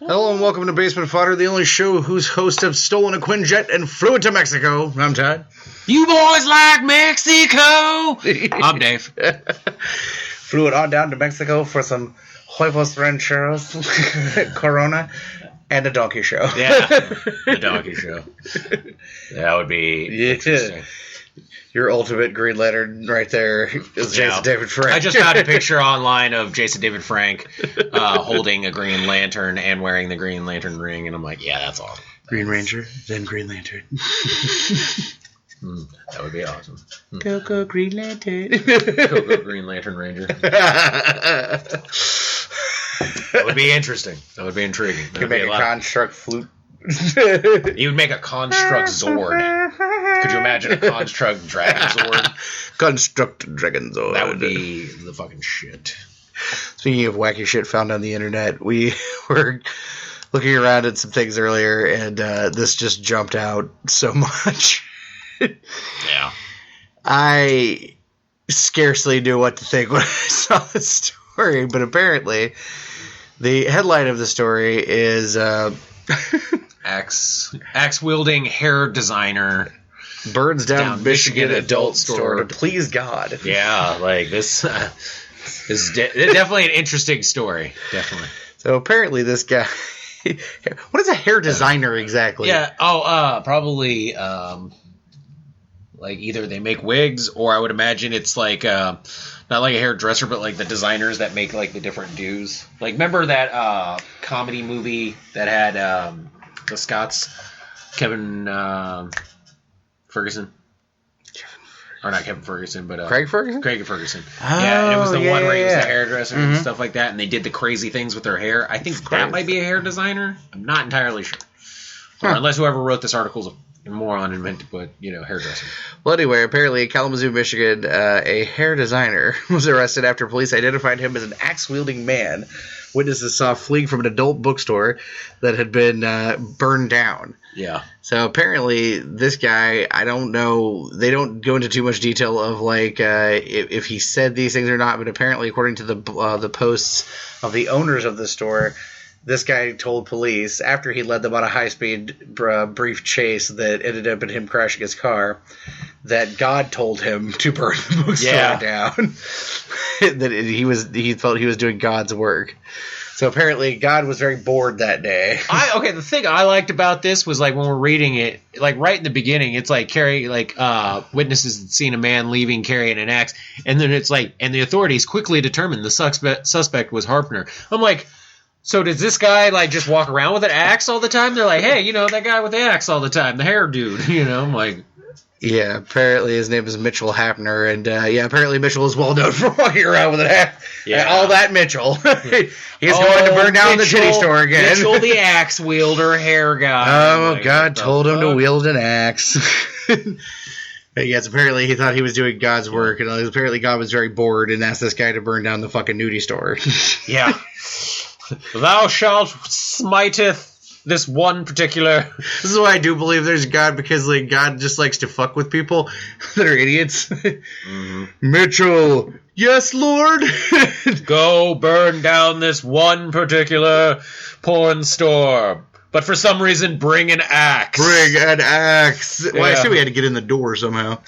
Hello and welcome to Basement Fodder, the only show whose hosts have stolen a Quinjet and flew it to Mexico. I'm Todd. You boys like Mexico? I'm Dave. Flew it on down to Mexico for some huevos rancheros, Corona, and a donkey show. Yeah, the donkey show. That would be interesting. Your ultimate Green Lantern right there is Jason David Frank. I just found a picture online of Jason David Frank holding a Green Lantern and wearing the Green Lantern ring, and I'm like, yeah, that's awesome. Green Ranger, then Green Lantern. That would be awesome. Go Green Lantern. Go Green Lantern Ranger. That would be interesting. That would be intriguing. You could make a construct flute. You would make a construct Zord. Could you imagine a construct Dragon Zord? Construct Dragon Zord. That would be the fucking shit. Speaking of wacky shit found on the internet, we were looking around at some things earlier, and this just jumped out so much. Yeah. I scarcely knew what to think when I saw the story, but apparently the headline of the story is axe-wielding hair designer burns down Michigan adult store to please God. Yeah, like this is definitely an interesting story. Definitely. So apparently this guy, what is a hair designer exactly? Yeah. Probably like either they make wigs, or I would imagine it's like not like a hairdresser, but like the designers that make like the different do's. Like, remember that comedy movie that had the Scots, Kevin Ferguson? Or not Kevin Ferguson, but Craig Ferguson? Craig Ferguson. Oh, yeah, it was the one where he was yeah. the hairdresser and stuff like that, and they did the crazy things with their hair. I think that might be a hair designer. I'm not entirely sure. Or unless whoever wrote this article is a moron and meant to put, hairdresser. Well, anyway, apparently in Kalamazoo, Michigan, a hair designer was arrested after police identified him as an axe-wielding man. Witnesses saw fleeing from an adult bookstore that had been burned down. Yeah. So apparently this guy, I don't know, they don't go into too much detail of like if he said these things or not, but apparently according to the posts of the owners of the store, this guy told police after he led them on a high-speed brief chase that ended up in him crashing his car that God told him to burn the bookstore down. That he felt he was doing God's work. So apparently God was very bored that day. The thing I liked about this was like when we're reading it, like right in the beginning, it's like witnesses had seen a man leaving carrying an axe, and then it's like, and the authorities quickly determined the suspect was Harpner. I'm like, so does this guy like just walk around with an axe all the time? They're like, hey, that guy with the axe all the time, the hair dude, I'm like. Yeah, apparently his name is Mitchell Hapner, and apparently Mitchell is well known for walking around with an axe. Yeah. All that Mitchell. He's going to burn down the titty store again. Mitchell the axe wielder hair guy. Oh, God told him to wield an axe. But yes, apparently he thought he was doing God's work, and apparently God was very bored and asked this guy to burn down the fucking nudie store. Yeah. Thou shalt smiteth this one particular. This is why I do believe there's God, because like God just likes to fuck with people that are idiots. Mm-hmm. Mitchell, yes, Lord. Go burn down this one particular porn store, but for some reason bring an axe. Bring an axe. Well, I assume we had to get in the door somehow.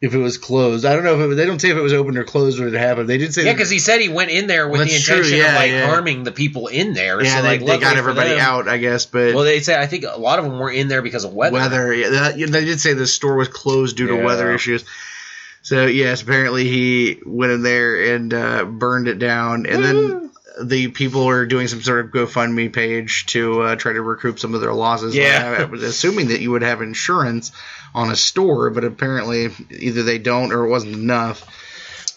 If it was closed. I don't know if they don't say if it was open or closed when it happened. They did say because he said he went in there with the intention of harming the people in there. Yeah, so, they got everybody out, I guess. But they say I think a lot of them were in there because of weather. They did say the store was closed due to weather issues. So yes, apparently he went in there and burned it down, and then the people were doing some sort of GoFundMe page to try to recoup some of their losses. Yeah, I was assuming that you would have insurance on a store, but apparently either they don't or it wasn't enough.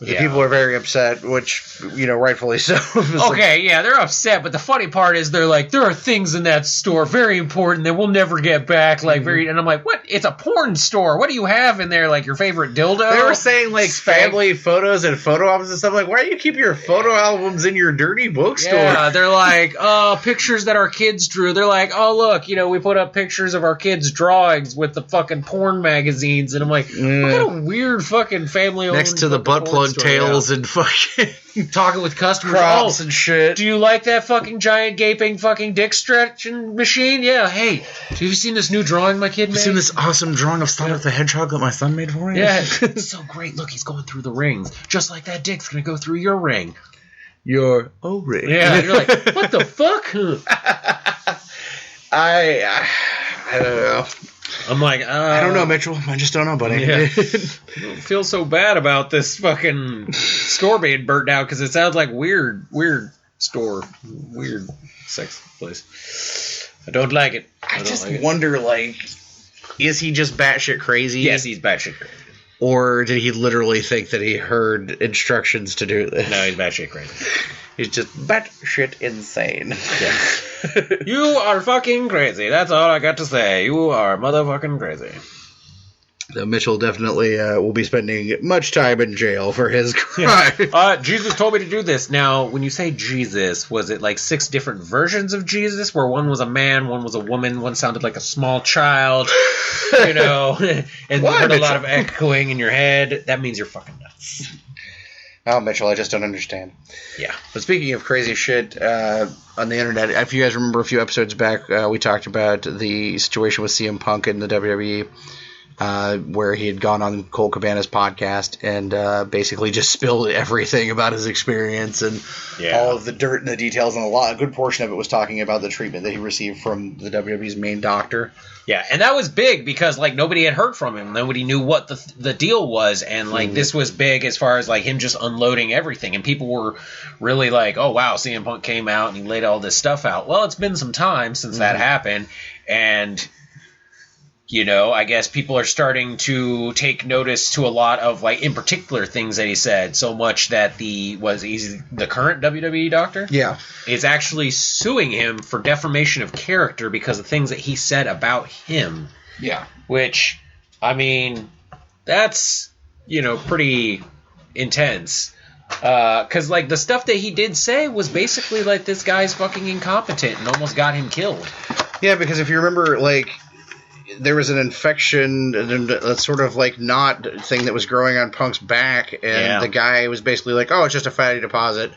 The people are very upset, which, rightfully so. They're upset, but the funny part is they're like, there are things in that store very important that we'll never get back, and I'm like, what? It's a porn store. What do you have in there, like your favorite dildo? They were saying, like, family photos and photo albums and stuff. Like, why do you keep your photo albums in your dirty bookstore? Yeah, they're like, pictures that our kids drew. They're like, oh, look, we put up pictures of our kids' drawings with the fucking porn magazines, and I'm like, what kind of weird fucking family-owned next to the butt plug plug store, tails and fucking talking with customers. props and shit. Do you like that fucking giant gaping fucking dick stretching machine? Yeah. Hey, have you seen this new drawing my kid made? You seen this awesome drawing of Sonic the Hedgehog that my son made for me? Yeah, it's so great. Look, he's going through the rings, just like that dick's gonna go through your ring. Your O-ring. Yeah, you're like, what the fuck? I don't know. I'm like, I don't know, Mitchell. I just don't know, buddy. Yeah. I feel so bad about this fucking store being burnt down because it sounds like weird store, weird sex place. I don't like it. I just wonder, like, is he just batshit crazy? Yes, he's batshit crazy. Or did he literally think that he heard instructions to do this? No, he's batshit crazy. He's just batshit insane. Yeah. You are fucking crazy. That's all I got to say. You are motherfucking crazy. So Mitchell definitely will be spending much time in jail for his crime. Yeah. Jesus told me to do this. Now, when you say Jesus, was it like 6 different versions of Jesus, where one was a man, one was a woman, one sounded like a small child, you know, and you heard a lot of echoing in your head? That means you're fucking nuts. Oh, Mitchell, I just don't understand. Yeah. But speaking of crazy shit on the internet, if you guys remember a few episodes back, we talked about the situation with CM Punk in the WWE. Where he had gone on Colt Cabana's podcast and basically just spilled everything about his experience and all of the dirt and the details, and a good portion of it was talking about the treatment that he received from the WWE's main doctor. Yeah, and that was big because, like, nobody had heard from him. Nobody knew what the deal was, and, like, this was big as far as, like, him just unloading everything, and people were really like, oh, wow, CM Punk came out and he laid all this stuff out. Well, it's been some time since that happened, and... You know, I guess people are starting to take notice to a lot of, like, in particular things that he said, so much that he's the current WWE doctor? Yeah. Is actually suing him for defamation of character because of things that he said about him. Yeah. Which, I mean, that's, you know, pretty intense. Because, like, the stuff that he did say was basically, like, this guy's fucking incompetent and almost got him killed. Yeah, because if you remember, like... There was an infection, a sort of like knot thing that was growing on Punk's back, and the guy was basically like, "Oh, it's just a fatty deposit,"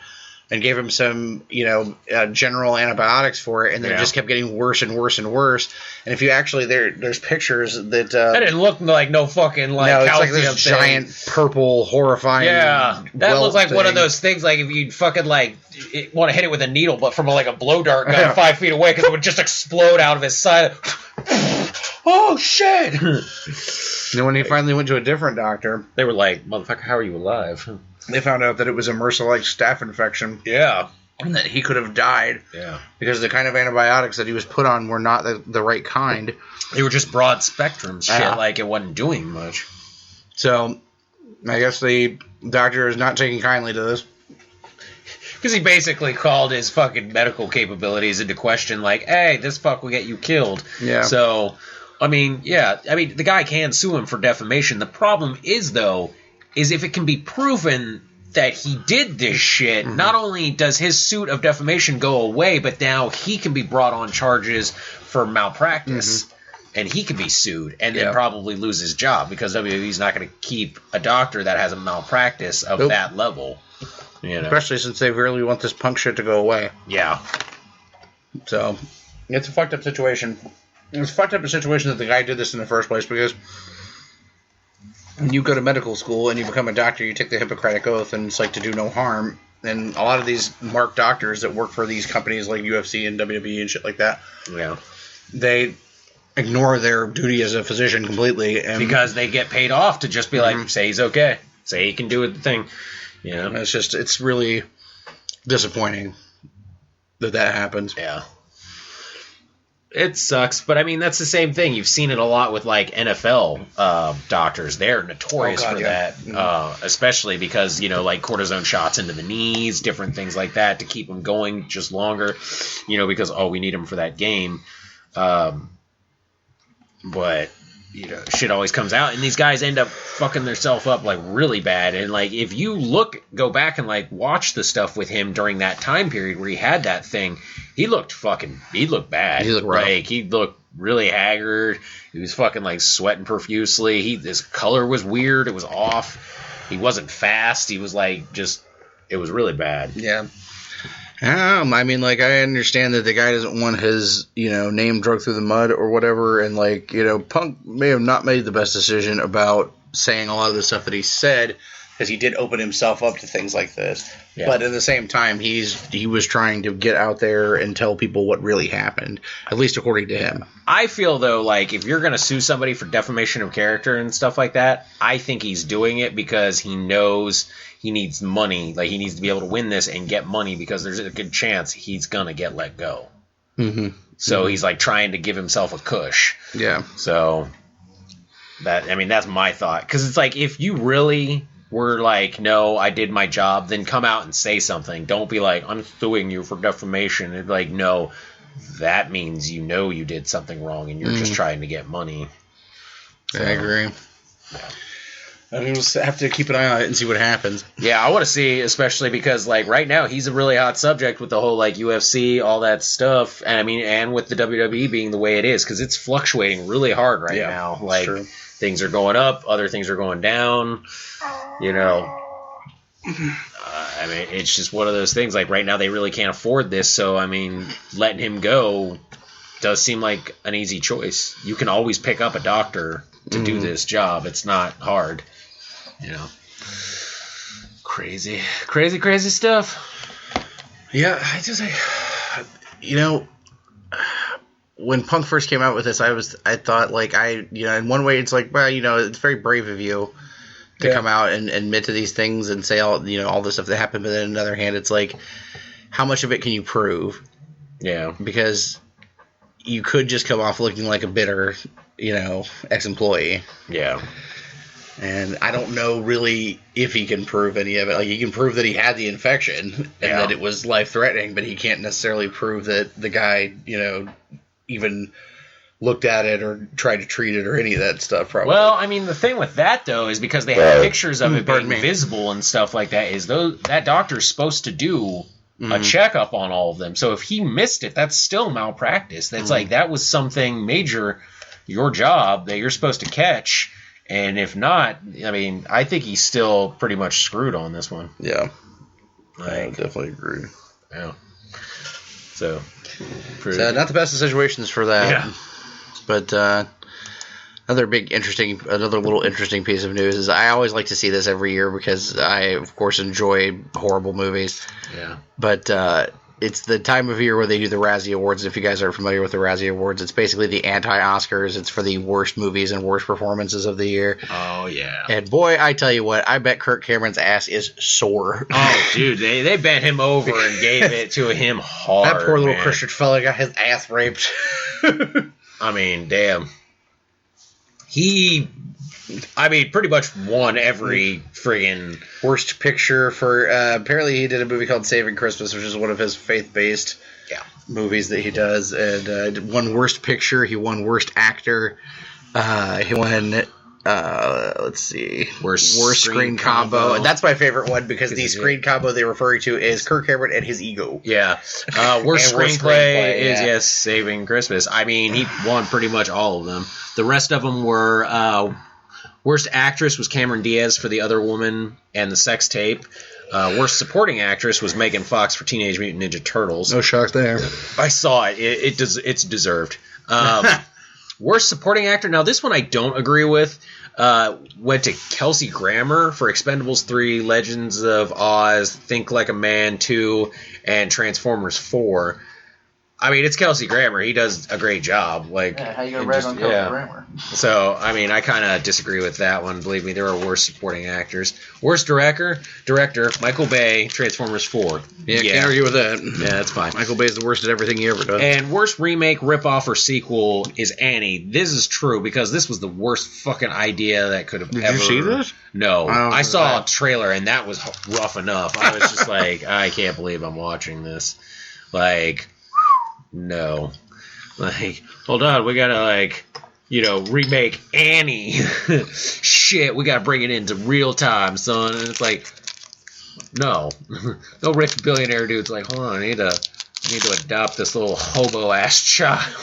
and gave him some, you know, general antibiotics for it, and then it just kept getting worse and worse and worse. And if you actually there's pictures that that didn't look like no fucking like no, it's calcium like this giant purple horrifying. Yeah, that looks like one of those things like if you fucking like want to hit it with a needle, but from like a blow dart gun 5 feet away because it would just explode out of his side. Oh, shit! And when he finally went to a different doctor, they were like, motherfucker, how are you alive? They found out that it was a MRSA-like staph infection. Yeah. And that he could have died. Yeah. Because the kind of antibiotics that he was put on were not the right kind. They were just broad spectrum shit, like it wasn't doing much. So, I guess the doctor is not taking kindly to this. Because he basically called his fucking medical capabilities into question, like, hey, this fuck will get you killed. Yeah. So... I mean, the guy can sue him for defamation. The problem is, though, is if it can be proven that he did this shit, not only does his suit of defamation go away, but now he can be brought on charges for malpractice, and he can be sued and then probably lose his job because WWE's not going to keep a doctor that has a malpractice of that level. You know? Especially since they really want this Punk shit to go away. Yeah. So, it's a fucked up situation. It was a fucked up situation that the guy did this in the first place because when you go to medical school and you become a doctor, you take the Hippocratic Oath and it's like to do no harm. And a lot of these marked doctors that work for these companies like UFC and WWE and shit like that, they ignore their duty as a physician completely. And because they get paid off to just be like, say he's okay. Say he can do the thing. You know? It's really disappointing that happens. Yeah. It sucks, but I mean, that's the same thing. You've seen it a lot with, like, NFL doctors. They're notorious for that, especially because, you know, like cortisone shots into the knees, different things like that to keep them going just longer, you know, because, we need them for that game. But, you know, shit always comes out, and these guys end up fucking themselves up, like, really bad. And, like, if you go back and, like, watch the stuff with him during that time period where he had that thing, he looked bad. He looked rough. Like, he looked really haggard. He was fucking, like, sweating profusely. His color was weird. It was off. He wasn't fast. He was like it was really bad. Yeah. I mean, like, I understand that the guy doesn't want his, name dragged through the mud or whatever, and, like, Punk may have not made the best decision about saying a lot of the stuff that he said, because he did open himself up to things like this. Yeah. But at the same time, he was trying to get out there and tell people what really happened, at least according to him. I feel, though, like, if you're going to sue somebody for defamation of character and stuff like that, I think he's doing it because he knows he needs money. Like, he needs to be able to win this and get money because there's a good chance he's going to get let go. Mm-hmm. So he's, like, trying to give himself a cush. Yeah. So, that's my thought. Because it's like, if you really were like, no, I did my job, then come out and say something. Don't be like, I'm suing you for defamation. It's like, no, that means you did something wrong and you're just trying to get money. So, I agree. Yeah. I mean, we'll just have to keep an eye on it and see what happens. Yeah, I want to see, especially because, like, right now he's a really hot subject with the whole, like, UFC, all that stuff, and with the WWE being the way it is, because it's fluctuating really hard right now. Like, things are going up, other things are going down, it's just one of those things. Like, right now they really can't afford this, so, letting him go does seem like an easy choice. You can always pick up a doctor to do this job. It's not hard. Crazy stuff. Yeah, when Punk first came out with this, I thought, like, in one way it's like, well, it's very brave of you to come out and admit to these things and say all the stuff that happened, but then on the other hand, it's like, how much of it can you prove? Yeah. Because you could just come off looking like a bitter, ex-employee. Yeah. And I don't know really if he can prove any of it. Like, he can prove that he had the infection and that it was life-threatening, but he can't necessarily prove that the guy, even looked at it or tried to treat it or any of that stuff, probably. Well, the thing with that, though, is because they have pictures of it being visible and stuff like that, is that doctor's supposed to do a checkup on all of them. So if he missed it, that's still malpractice. That's like, that was something major, your job, that you're supposed to catch. And if not, I think he's still pretty much screwed on this one. Yeah. I definitely agree. Yeah. So not the best of situations for that. Yeah. But another little interesting piece of news is I always like to see this every year because I, of course, enjoy horrible movies. Yeah. But it's the time of year where they do the Razzie Awards. If you guys are familiar with the Razzie Awards, it's basically the anti-Oscars. It's for the worst movies and worst performances of the year. Oh, yeah. And boy, I tell you what, I bet Kirk Cameron's ass is sore. Oh, dude, they bent him over and gave it to him hard. That poor little Christian fella got his ass raped. Damn. He, pretty much won every friggin' worst picture for, apparently he did a movie called Saving Christmas, which is one of his faith-based movies that he does, and won worst picture, he won worst actor, he won, let's see, worst screen combo, and that's my favorite one, because the screen combo they're referring to is Kirk Cameron and his ego. Yeah. Worst screenplay is, Saving Christmas. He won pretty much all of them. The rest of them were, worst actress was Cameron Diaz for The Other Woman and The Sex Tape. Worst supporting actress was Megan Fox for Teenage Mutant Ninja Turtles. No shock there. I saw it. It's deserved. Worst supporting actor. Now, this one I don't agree with. Went to Kelsey Grammer for Expendables 3, Legends of Oz, Think Like a Man 2, and Transformers 4. It's Kelsey Grammer. He does a great job. How you gonna rag on Kelsey Grammer? So, I kind of disagree with that one. Believe me, there are worse supporting actors. Worst director, Michael Bay, Transformers 4. Yeah, can't argue with that. Yeah, that's fine. Michael Bay's the worst at everything he ever does. And worst remake, ripoff, or sequel is Annie. This is true because this was the worst fucking idea that could have ever... Did you see this? No. I saw a trailer, and that was rough enough. I was just like, I can't believe I'm watching this. No. Hold on, we gotta, remake Annie. Shit, we gotta bring it into real time, son. And it's like, no. No rich billionaire dude's like, hold on, I need to adopt this little hobo-ass child.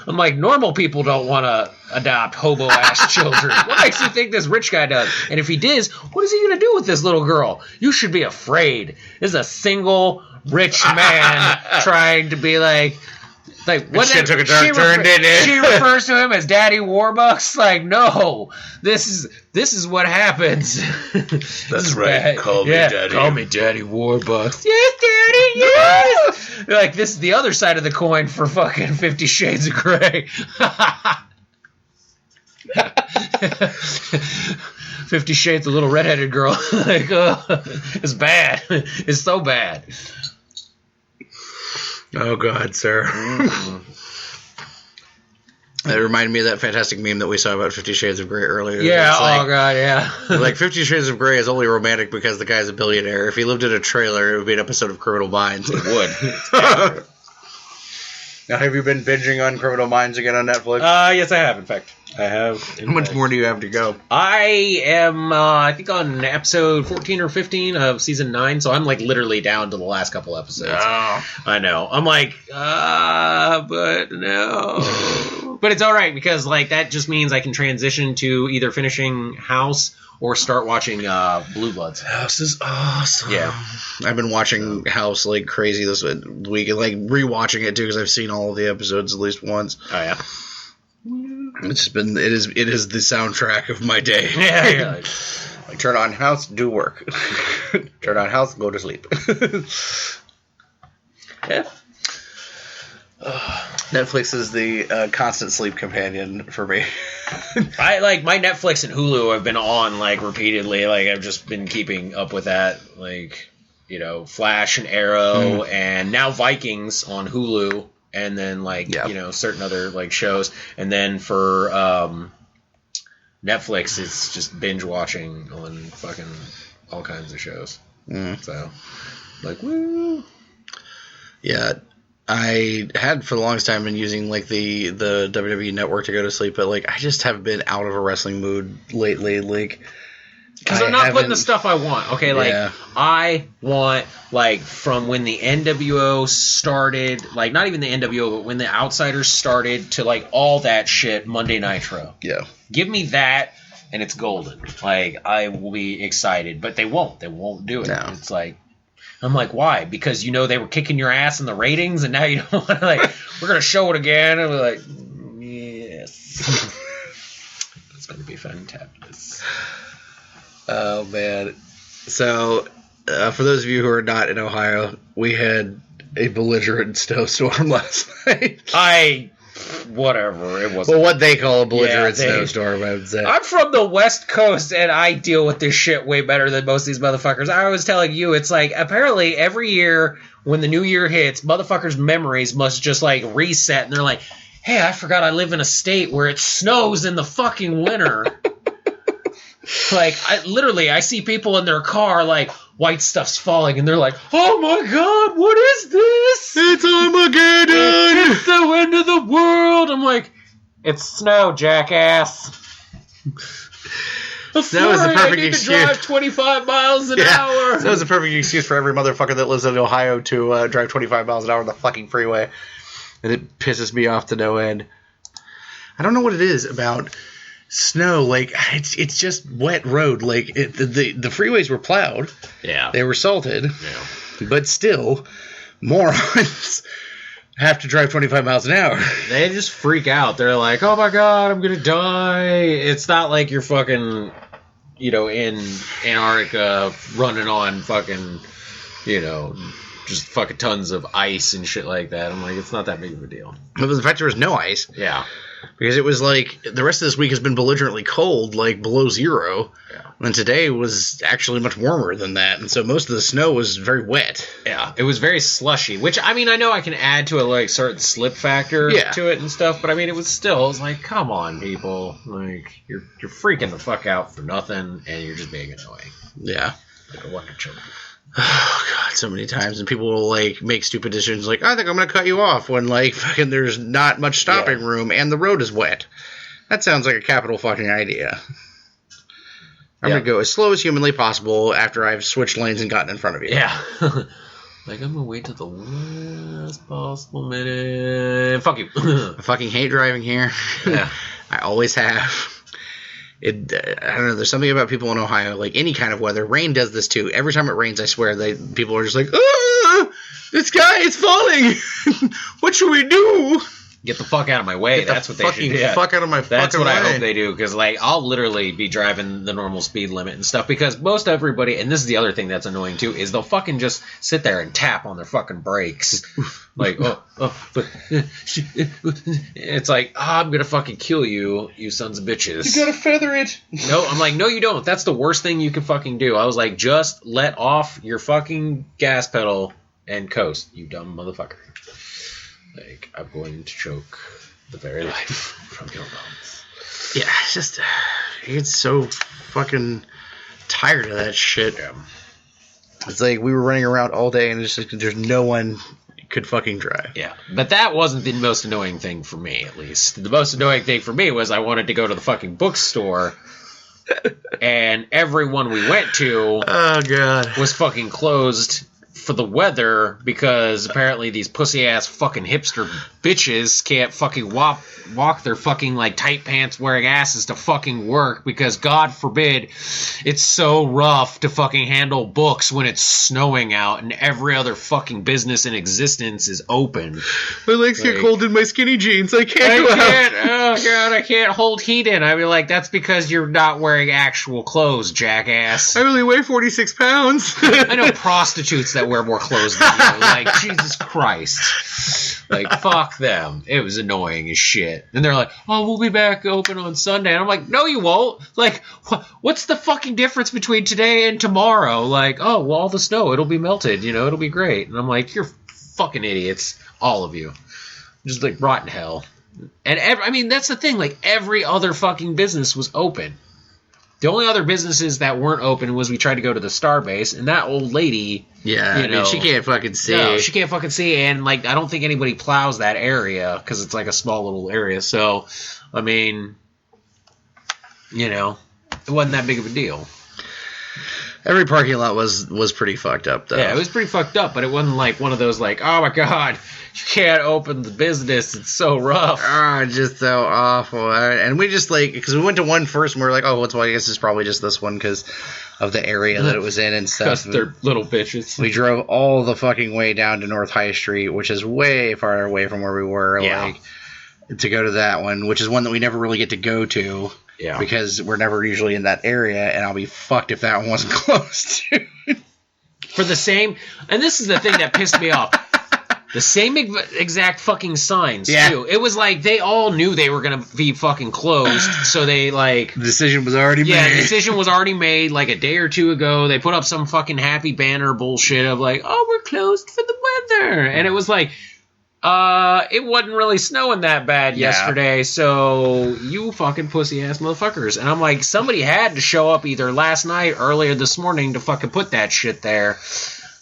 I'm like, normal people don't want to adopt hobo-ass children. What makes you think this rich guy does? And if he does, what is he going to do with this little girl? You should be afraid. This is a single rich man trying to be like what? Shit took a dark turn, didn't it? She refers to him as Daddy Warbucks. Like, no, this is what happens. That's right. Call me Daddy. Call me Daddy Warbucks. Yes, Daddy. Yes. Like, this is the other side of the coin for fucking 50 Shades of Grey. 50 Shades of Little Redheaded Girl. Like, it's bad. It's so bad. Oh, God, sir. That reminded me of that fantastic meme that we saw about 50 Shades of Grey earlier. Yeah, oh, God, yeah. Like, 50 Shades of Grey is only romantic because the guy's a billionaire. If he lived in a trailer, it would be an episode of Criminal Minds. It would. Now, have you been binging on Criminal Minds again on Netflix? Yes, I have, in fact. I have. How much more do you have to go? I am, I think, on episode 14 or 15 of season 9, so I'm, like, literally down to the last couple episodes. Oh. I know. I'm like, but no. But it's all right, because, like, that just means I can transition to either finishing House or start watching Blue Bloods. House is awesome. Yeah. I've been watching House like crazy this week, and, like, rewatching it, too, because I've seen all of the episodes at least once. Oh, yeah. It's been it is the soundtrack of my day. Yeah. Like, turn on House, do work. Turn on House, go to sleep. Yeah. Netflix is the constant sleep companion for me. I like my Netflix and Hulu have been on like repeatedly. Like I've just been keeping up with that. Like, you know, Flash and Arrow, and now Vikings on Hulu. And then, like, you know, certain other, like, shows. And then for Netflix, it's just binge watching on fucking all kinds of shows. So, like, woo. Yeah. I had for the longest time been using, like, the WWE Network to go to sleep. But, like, I just have been out of a wrestling mood lately. Like, because I'm not putting the stuff I want. Okay, like, I want, like, from when the NWO started, like, not even the NWO, but when the Outsiders started to, like, all that shit, Monday Nitro. Yeah. Give me that, and it's golden. Like, I will be excited. But they won't. They won't do it. No. It's like, I'm like, why? Because, you know, they were kicking your ass in the ratings, and now you don't want to, like, we're going to show it again. And we're like, yes. It's going to be fantastic. Oh, man. So, for those of you who are not in Ohio, we had a belligerent snowstorm last night. Whatever. It wasn't. Well, what they call a belligerent snowstorm, I would say. I'm from the West Coast, and I deal with this shit way better than most of these motherfuckers. I was telling you, it's like, apparently every year when the new year hits, motherfuckers' memories must just, like, reset, and they're like, hey, I forgot I live in a state where it snows in the fucking winter. Like, I see people in their car, like, white stuff's falling, and they're like, oh my god, what is this? It's Armageddon! It's the end of the world! I'm like, it's snow, jackass. That was the perfect excuse. To drive 25 miles an hour. That was the perfect excuse for every motherfucker that lives in Ohio to drive 25 miles an hour on the fucking freeway. And it pisses me off to no end. I don't know what it is about snow, like, it's just wet road. Like, the freeways were plowed. Yeah. They were salted. Yeah. But still, morons have to drive 25 miles an hour. They just freak out. They're like, oh my god, I'm gonna die. It's not like you're fucking, you know, in Antarctica running on fucking, you know, just fucking tons of ice and shit like that. I'm like, it's not that big of a deal. But the fact there was no ice. Yeah. Because it was like, the rest of this week has been belligerently cold, like below zero. Yeah. And today was actually much warmer than that. And so most of the snow was very wet. Yeah, it was very slushy, which, I mean, I know I can add to a, like, certain slip factor to it and stuff, but I mean, it was like, come on, people. Like, you're freaking the fuck out for nothing, and you're just being annoying. Yeah. Like a wonder children. Oh, God, so many times. And people will, like, make stupid decisions like, I think I'm going to cut you off when, like, fucking there's not much stopping room and the road is wet. That sounds like a capital fucking idea. I'm going to go as slow as humanly possible after I've switched lanes and gotten in front of you. Yeah. Like, I'm gonna wait till the last possible minute. Fuck you. I fucking hate driving here. Yeah. I always have. I don't know. There's something about people in Ohio, like any kind of weather. Rain does this too. Every time it rains, I swear, people are just like, the sky is falling. What should we do? Get the fuck out of my way. That's what they should do. Fuck out of my fucking way. That's what I hope they do, because like I'll literally be driving the normal speed limit and stuff, because most everybody, and this is the other thing that's annoying too, is they'll fucking just sit there and tap on their fucking brakes. Like, but it's like, I'm gonna fucking kill you, you sons of bitches. You gotta feather it. No, I'm like, no, you don't. That's the worst thing you can fucking do. I was like, just let off your fucking gas pedal and coast, you dumb motherfucker. Like, I'm going to choke the very life from your lungs. Yeah, it's just, I get so fucking tired of that shit. Yeah. It's like we were running around all day and it's just, there's no one could fucking drive. Yeah, but that wasn't the most annoying thing for me, at least. The most annoying thing for me was I wanted to go to the fucking bookstore, and everyone we went to was fucking closed for the weather, because apparently these pussy-ass fucking hipster bitches can't fucking walk their fucking, like, tight pants wearing asses to fucking work, because God forbid it's so rough to fucking handle books when it's snowing out and every other fucking business in existence is open. My legs get cold in my skinny jeans. I can't go out. Oh, God, I can't hold heat in. I'd be like, that's because you're not wearing actual clothes, jackass. I only weigh 46 pounds. I know prostitutes that wear more clothes than you. Like, Jesus Christ. Like, fuck them. It was annoying as shit. And they're like, oh, we'll be back open on Sunday. And I'm like, no, you won't. Like, what's the fucking difference between today and tomorrow? Like, oh, well, all the snow, it'll be melted, you know, it'll be great. And I'm like, you're fucking idiots. All of you. Just like rotten hell. And I mean, that's the thing. Like, every other fucking business was open. The only other businesses that weren't open was we tried to go to the Starbase, and that old lady, yeah, I mean, she can't fucking see. No, she can't fucking see, and like I don't think anybody plows that area because it's like a small little area. So, I mean, you know, it wasn't that big of a deal. Every parking lot was pretty fucked up, though. Yeah, it was pretty fucked up, but it wasn't like one of those like, oh my God, you can't open the business, it's so rough. Just so awful. And we just like, because we went to one first and we were like, oh, well, I guess it's probably just this one because of the area that it was in and stuff. Because they're little bitches. We drove all the fucking way down to North High Street, which is way far away from where we were, like, to go to that one, which is one that we never really get to go to. Yeah. Because we're never usually in that area, and I'll be fucked if that one wasn't closed. For the same, and this is the thing that pissed me off. The same exact fucking signs, too. It was like they all knew they were going to be fucking closed, so they, like... The decision was already made. Yeah, the decision was already made, like, a day or two ago. They put up some fucking happy banner bullshit of, like, oh, we're closed for the weather. And it was like... it wasn't really snowing that bad yesterday, so you fucking pussy-ass motherfuckers. And I'm like, somebody had to show up either last night or earlier this morning to fucking put that shit there.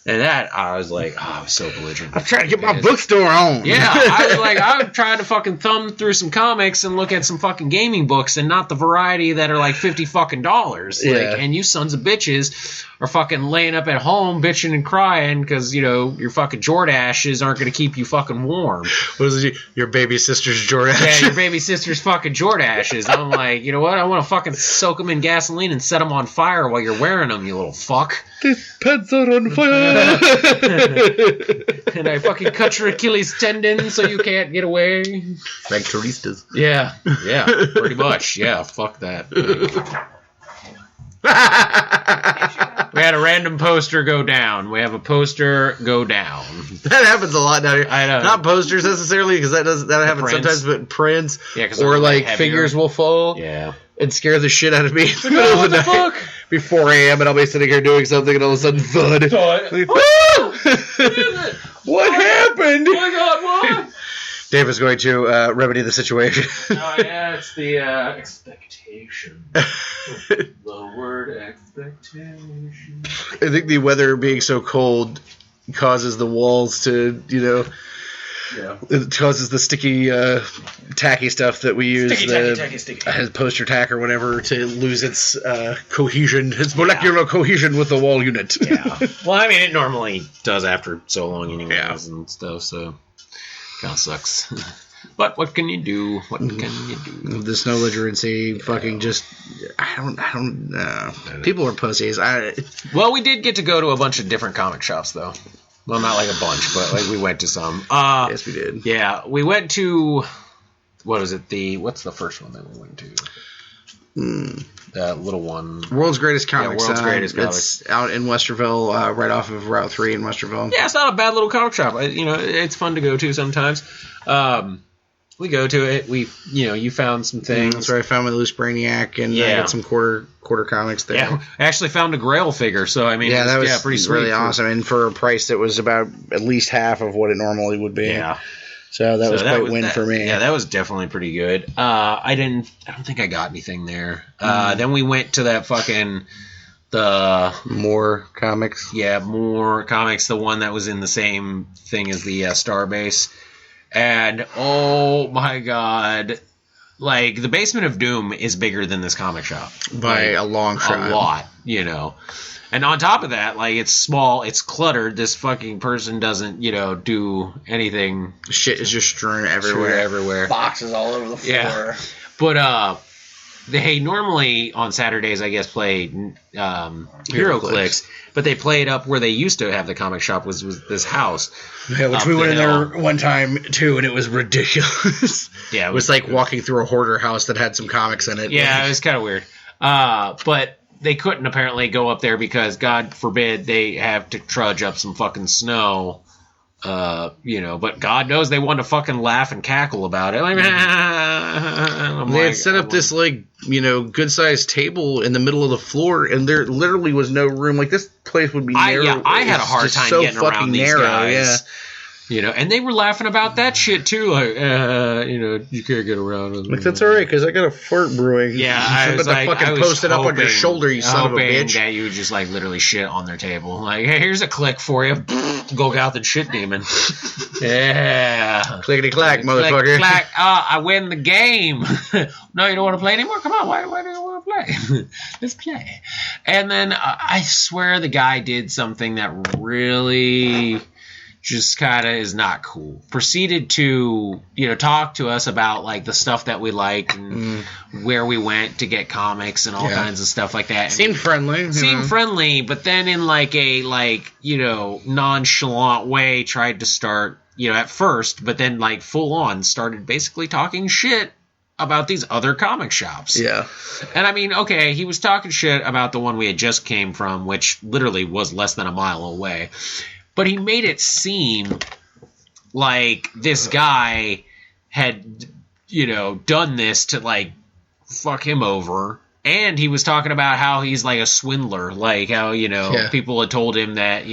And that, I was like, oh, I was so belligerent. I'm trying to get my bookstore on. Yeah, I was like, I was trying to fucking thumb through some comics and look at some fucking gaming books and not the variety that are like $50 fucking dollars. Yeah. Like, and you sons of bitches are fucking laying up at home bitching and crying because, you know, your fucking Jordashes aren't going to keep you fucking warm. What is it? Your baby sister's Jordash? Yeah, your baby sister's fucking Jordashes. I'm like, you know what? I want to fucking soak them in gasoline and set them on fire while you're wearing them, you little fuck. These pants are on fire. And I fucking cut your Achilles tendon so you can't get away. Like Turistas. Yeah, pretty much. Yeah, fuck that. We had a random poster go down. We have a poster go down. That happens a lot down here. I know. Not posters necessarily, because that happens sometimes, but prints. Yeah, or like figures will fall. Yeah. And scare the shit out of me in the middle of the night. Fuck? Be 4 a.m. and I'll be sitting here doing something and all of a sudden thud. What happened? Oh my God, what? Dave is going to remedy the situation. Oh yeah, it's the expectation. The word expectation. I think the weather being so cold causes the walls to, you know, Yeah. It causes the sticky, tacky stuff that we use, as poster tack or whatever, to lose its cohesion, its molecular cohesion with the wall unit. Yeah. Well, I mean, it normally does after so long anyways and stuff, so kind of sucks. But what can you do? What can you do? The snow belligerency, fucking just, I don't know. People are pussies. Well, we did get to go to a bunch of different comic shops, though. Well, not like a bunch, but like we went to some. Yes, we did. Yeah, we went to, what's the first one that we went to? That little one. World's Greatest Comics. Yeah, World's Greatest Comics. It's out in Westerville, right off of Route 3 in Westerville. Yeah, it's not a bad little comic shop. It's fun to go to sometimes. We go to it. You found some things. That's where I found my loose Brainiac, and I got some quarter comics there. Yeah, I actually found a Grail figure, so I mean, that was pretty sweet. Really awesome, and for a price that was about at least half of what it normally would be. Yeah. So that was quite a win for me. Yeah, that was definitely pretty good. I don't think I got anything there. Then we went to that fucking More Comics. Yeah, More Comics, the one that was in the same thing as the Starbase. And, oh my god, like, the Basement of Doom is bigger than this comic shop. By a long shot. A lot, And on top of that, like, it's small, it's cluttered, this fucking person doesn't, do anything. Shit is just strewn everywhere. Boxes all over the floor. Yeah. But, they normally on Saturdays, I guess, play HeroClix, but they play it up where they used to have the comic shop was this house. Yeah, which we went in there one time too, and it was ridiculous. Yeah, it was like walking through a hoarder house that had some comics in it. Yeah, it was kind of weird. But they couldn't apparently go up there because, God forbid, they have to trudge up some fucking snow. But God knows they want to fucking laugh and cackle about it. Like, they had set up this, good sized table in the middle of the floor, and there literally was no room. Like, this place would be narrow. I had a hard time getting around these guys. Yeah. And they were laughing about that shit too. Like, you can't get around. Like, that's all right, because I got a fart brewing. Yeah, I was like, fucking post it up on your shoulder, you son of a bitch. That you would just literally shit on their table. Like, hey, here's a click for you. Go out and shit demon. Yeah. Clickety clack, motherfucker. Click clack. I win the game. No, you don't want to play anymore? Come on, why do you want to play? Let's play. And then I swear the guy did something that really just kind of is not cool. Proceeded to, talk to us about, like, the stuff that we liked and where we went to get comics and all kinds of stuff like that. Seemed friendly. Friendly, but then in, like, a, nonchalant way tried to start, at first, but then, like, full on started basically talking shit about these other comic shops. Yeah. And I mean, okay, he was talking shit about the one we had just came from, which literally was less than a mile away. But he made it seem like this guy had, done this to, like, fuck him over. And he was talking about how he's, like, a swindler. Like, how, people had told him that,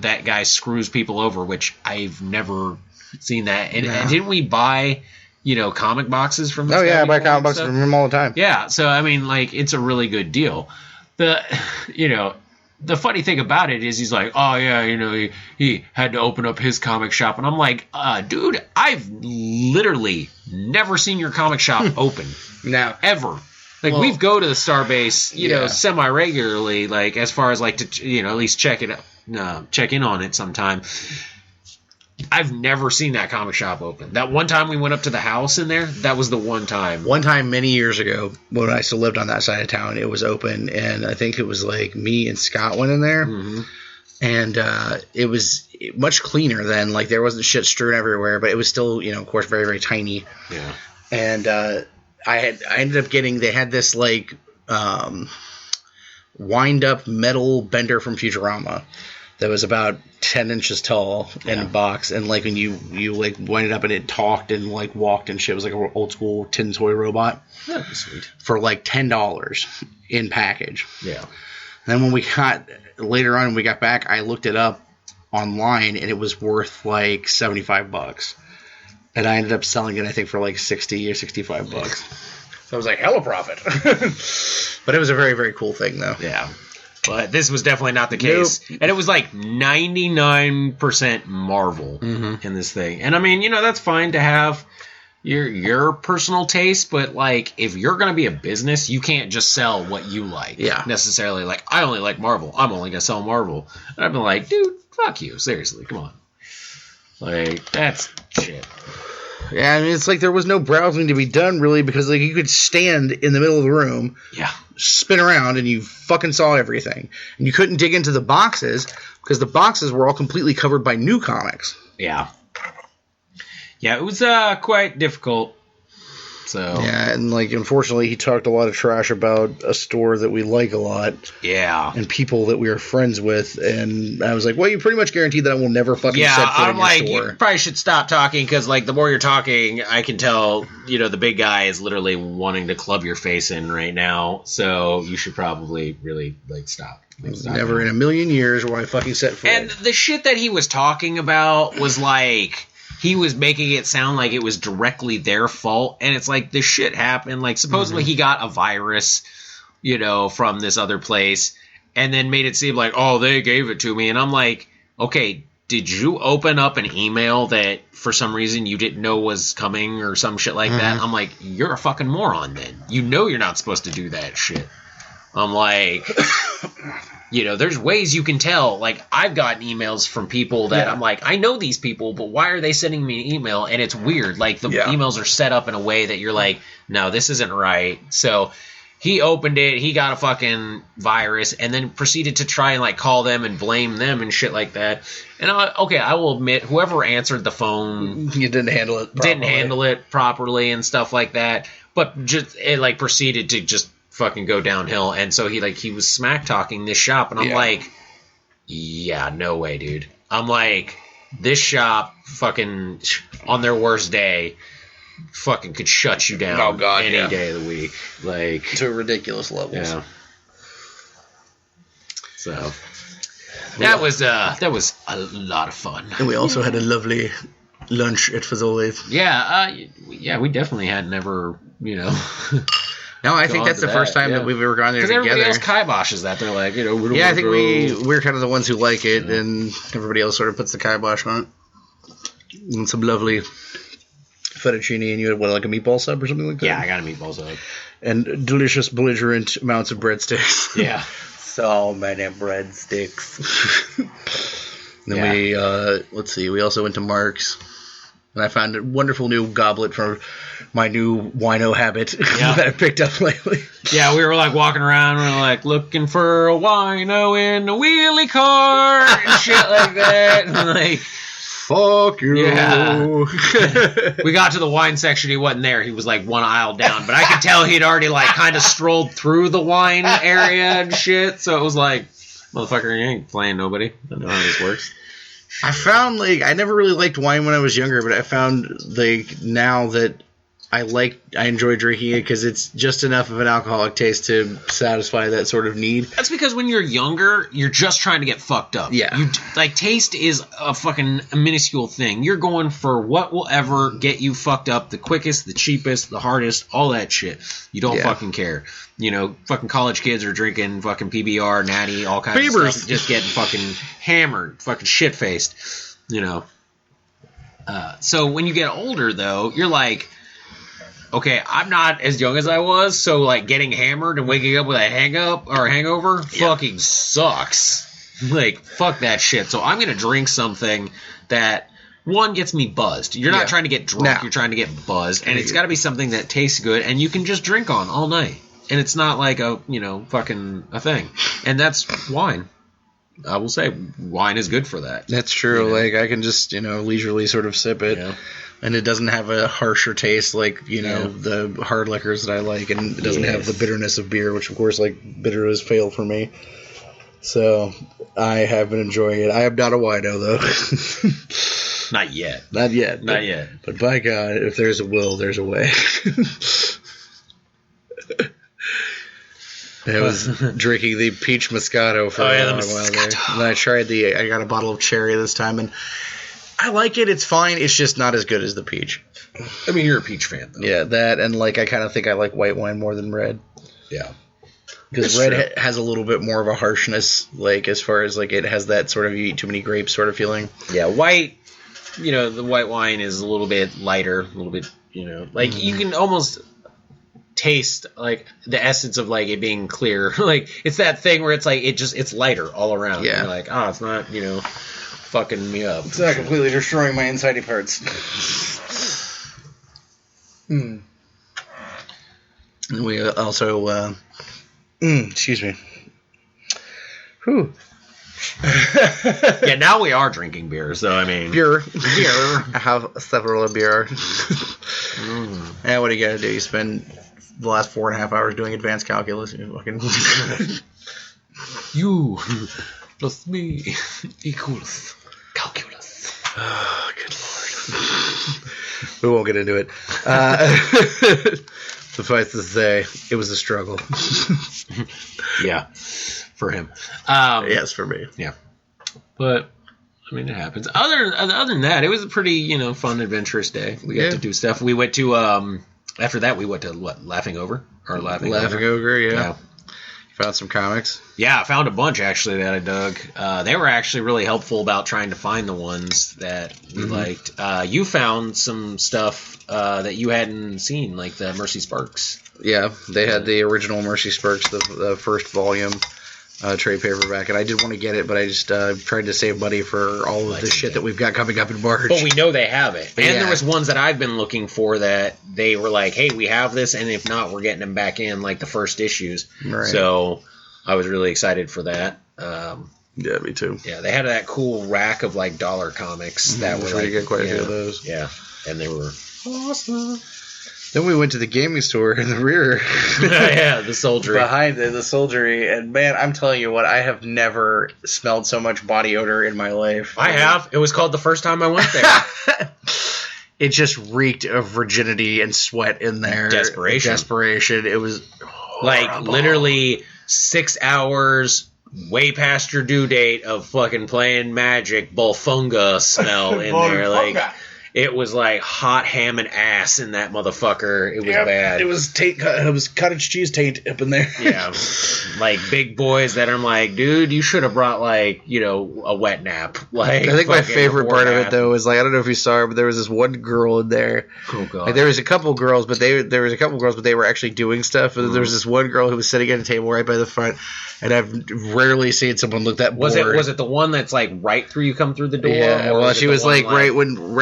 that guy screws people over, which I've never seen that. And didn't we buy, comic boxes from this guy? Oh, yeah, I buy comic boxes from him all the time. Yeah, so, I mean, like, it's a really good deal. The funny thing about it is he's like, oh, yeah, he had to open up his comic shop. And I'm like, dude, I've literally never seen your comic shop open. No. Ever. Like, we go to the Starbase, semi-regularly, like, as far as, like, to, at least check in on it sometime. I've never seen that comic shop open. That one time we went up to the house in there, that was the one time. One time many years ago, when I still lived on that side of town, it was open, and I think it was like me and Scott went in there, and it was much cleaner then. Like, there wasn't shit strewn everywhere, but it was still, of course, very, very tiny. Yeah. And I ended up getting, they had this, like, wind-up metal bender from Futurama that was about 10 inches tall in a box, and like when you like wind it up and it talked and like walked and shit. It was like an old school tin toy robot. That was sweet. For like $10 in package. Yeah. And then when we got later on, when we got back, I looked it up online and it was worth like $75, and I ended up selling it I think for like $60 or $65. So I was like, hella profit. But it was a very, very cool thing though. Yeah. But this was definitely not the case. Nope. And it was like 99% Marvel in this thing. And I mean, you know, that's fine to have your personal taste, but like if you're going to be a business, you can't just sell what you like. Yeah. Necessarily. Like, I only like Marvel. I'm only going to sell Marvel. And I've been like, dude, fuck you. Seriously, come on. Like, that's shit. Yeah, I mean, it's like there was no browsing to be done, really, because like you could stand in the middle of the room, spin around, and you fucking saw everything. And you couldn't dig into the boxes, because the boxes were all completely covered by new comics. Yeah. Yeah, it was quite difficult. So yeah, and like unfortunately, he talked a lot of trash about a store that we like a lot. Yeah, and people that we are friends with, and I was like, "Well, you pretty much guaranteed that I will never fucking set foot in your store." You probably should stop talking because, like, the more you're talking, I can tell, you know, the big guy is literally wanting to club your face in right now. So you should probably really like stop. Never in a million years will I fucking set foot. And the shit that he was talking about was like. He was making it sound like it was directly their fault, and it's like, this shit happened. Like, supposedly he got a virus, you know, from this other place, and then made it seem like, oh, they gave it to me. And I'm like, okay, did you open up an email that for some reason you didn't know was coming or some shit like that? I'm like, you're a fucking moron then. You know you're not supposed to do that shit. I'm like... You know, there's ways you can tell. Like, I've gotten emails from people that I'm like, I know these people, but why are they sending me an email? And it's weird. Like, the emails are set up in a way that you're like, no, this isn't right. So he opened it. He got a fucking virus and then proceeded to try and, like, call them and blame them and shit like that. And, I will admit, whoever answered the phone... You didn't handle it properly. Didn't handle it properly and stuff like that. But just it, like, proceeded to just... fucking go downhill, and so he was smack talking this shop, and I'm like, yeah, no way, dude. I'm like, this shop fucking on their worst day fucking could shut you down any day of the week, like to ridiculous levels. Yeah. So that was a lot of fun, and we also had a lovely lunch at Fazoli's. Yeah, we definitely had never, you know. No, I think that's the first time that we've ever gone there together. Because everybody else kiboshes that. They're like, you know... Yeah, I think we're kind of the ones who like it, and everybody else sort of puts the kibosh on it. And some lovely fettuccine, and you had, what, like a meatball sub or something like that? Yeah, I got a meatball sub. And delicious, belligerent amounts of breadsticks. Yeah. So many breadsticks. Then we also went to Mark's. And I found a wonderful new goblet for my new wino habit that I picked up lately. Yeah, we were like walking around, we were like looking for a wino in a wheelie car and shit like that. And like, fuck you. Yeah. We got to the wine section, he wasn't there. He was like one aisle down. But I could tell he'd already like kind of strolled through the wine area and shit. So it was like, motherfucker, you ain't playing nobody. I don't know how this works. I found, like, I never really liked wine when I was younger, but I found, like, now that I enjoy drinking it because it's just enough of an alcoholic taste to satisfy that sort of need. That's because when you're younger, you're just trying to get fucked up. Yeah. Like, taste is a fucking minuscule thing. You're going for what will ever get you fucked up the quickest, the cheapest, the hardest, all that shit. You don't fucking care. You know, fucking college kids are drinking fucking PBR, Natty, all kinds of stuff. Just getting fucking hammered, fucking shit-faced, you know. So when you get older, though, you're like... Okay, I'm not as young as I was, so like getting hammered and waking up with a hangover fucking sucks. Like, fuck that shit. So I'm gonna drink something that one gets me buzzed. You're not trying to get drunk, you're trying to get buzzed, and it's got to be something that tastes good and you can just drink on all night. And it's not like a fucking a thing. And that's wine. I will say wine is good for that. That's true. Like I can just leisurely sort of sip it. Yeah. And it doesn't have a harsher taste like, the hard liquors that I like. And it doesn't have the bitterness of beer, which, of course, like, bitter has failed for me. So, I have been enjoying it. I am not a wino, though. Not yet. Not yet. Not yet. But by God, if there's a will, there's a way. I was drinking the peach Moscato for a while there. And I got a bottle of cherry this time, and... I like it. It's fine. It's just not as good as the peach. I mean, you're a peach fan, though. Yeah, that, and, like, I kind of think I like white wine more than red. Yeah. Because red has a little bit more of a harshness, like as far as like it has that sort of you eat too many grapes sort of feeling. Yeah, white. The white wine is a little bit lighter, a little bit. Like you can almost taste like the essence of like it being clear. Like it's that thing where it's like it's lighter all around. Yeah. You're like, it's not fucking me up. It's not completely destroying my insidey parts. And we also excuse me. Whew. Yeah, now we are drinking beer, so I mean beer. I have several beer. And what are you gonna do? You spend the last 4.5 hours doing advanced calculus. You fucking you plus me equals calculus. Oh, good lord. We won't get into it. Suffice to say, it was a struggle. Yeah, for him. Yes, for me. Yeah, but I mean, it happens. Other than that, it was a pretty fun, adventurous day. We got to do stuff. We went to after that we went to Laughing Ogre. Laughing Ogre, yeah. Found some comics. Yeah, I found a bunch actually that I dug. They were actually really helpful about trying to find the ones that we liked. You found some stuff that you hadn't seen, like the Mercy Sparks. Yeah, they had the original Mercy Sparks, the first volume trade paperback, and I did want to get it, but I just tried to save money for all of the shit that we've got coming up in March. But we know they have it. And there was ones that I've been looking for that they were like, hey, we have this, and if not, we're getting them back in, like the first issues. Right. So I was really excited for that. Yeah, me too. Yeah, they had that cool rack of like dollar comics that were like, get quite a few of those. Yeah, and they were awesome. Then we went to the gaming store in the rear. Yeah, the soldiery. Behind the soldiery. And man, I'm telling you what, I have never smelled so much body odor in my life. I have. It was called the first time I went there. It just reeked of virginity and sweat in there. Desperation. It was like literally 6 hours way past your due date of fucking playing Magic, Bolfunga smell in there. Like it was like hot ham and ass in that motherfucker. It was bad. It was cottage cheese taint up in there. Yeah, like big boys that I'm like, dude, you should have brought like a wet nap. Like I think my favorite part of it though is like I don't know if you saw her, but there was this one girl in there. Oh god. Like, there was a couple girls, but they were actually doing stuff. And there was this one girl who was sitting at a table right by the front, and I've rarely seen someone look that bored. Was it the one that's like right through you come through the door? Yeah. Well, she was like right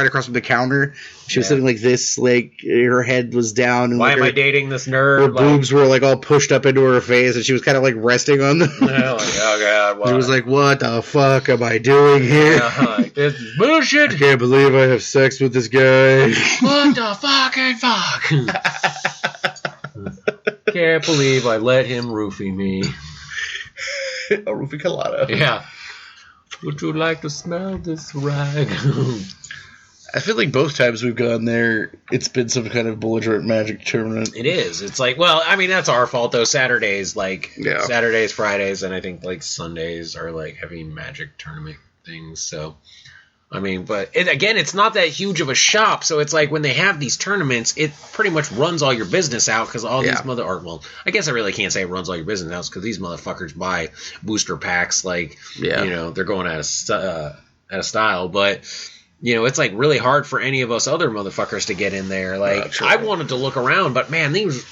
across from the counter. She was sitting like this, like her head was down. And why like am I dating this nerd? Her boobs were like all pushed up into her face, and she was kind of like resting on them. Oh god! Why? She was like, "What the fuck am I doing here? Like, this is bullshit. I can't believe I have sex with this guy. What the fucking fuck? Can't believe I let him roofie me. A roofie colada. Yeah. Would you like to smell this rag? I feel like both times we've gone there, it's been some kind of belligerent Magic tournament. It is. It's like, well, I mean, that's our fault, though. Saturdays, Fridays, and I think, like, Sundays are, like, heavy Magic tournament things. So, I mean, but, it's not that huge of a shop. So, it's like when they have these tournaments, it pretty much runs all your business out because all these I guess I really can't say it runs all your business out because these motherfuckers buy booster packs like, they're going out of style. But... it's like really hard for any of us other motherfuckers to get in there. Like, I wanted to look around, but man, these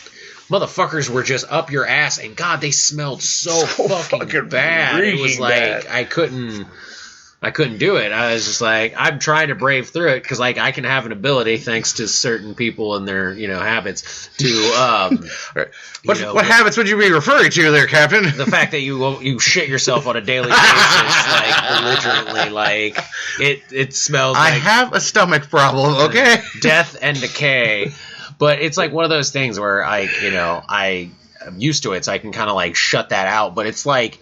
motherfuckers were just up your ass, and God, they smelled so fucking bad. It was like I couldn't do it. I was just like, I'm trying to brave through it because like I can have an ability thanks to certain people and their habits to what habits would you be referring to there, Captain? The fact that you shit yourself on a daily basis, like belligerently, like it smells. I have a stomach problem. Okay, death and decay. But it's like one of those things where I'm used to it, so I can kind of like shut that out. But it's like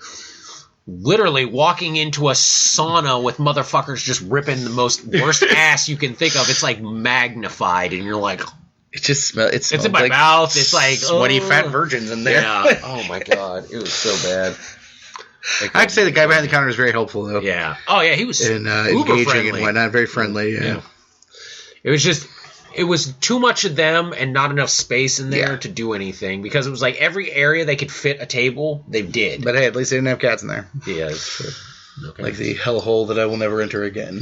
literally walking into a sauna with motherfuckers just ripping the worst ass you can think of. It's like magnified, and you're like, it just smells. It's in my mouth. It's like sweaty fat virgins in there. Yeah. Oh my god, it was so bad. I'd say the guy behind the counter was very helpful, though. Yeah. Oh yeah, he was engaging friendly. and whatnot, very friendly. Yeah. It was just it was too much of them and not enough space in there to do anything, because it was like every area they could fit a table, they did. But hey, at least they didn't have cats in there. Yeah, that's true. Okay. Like the hellhole that I will never enter again.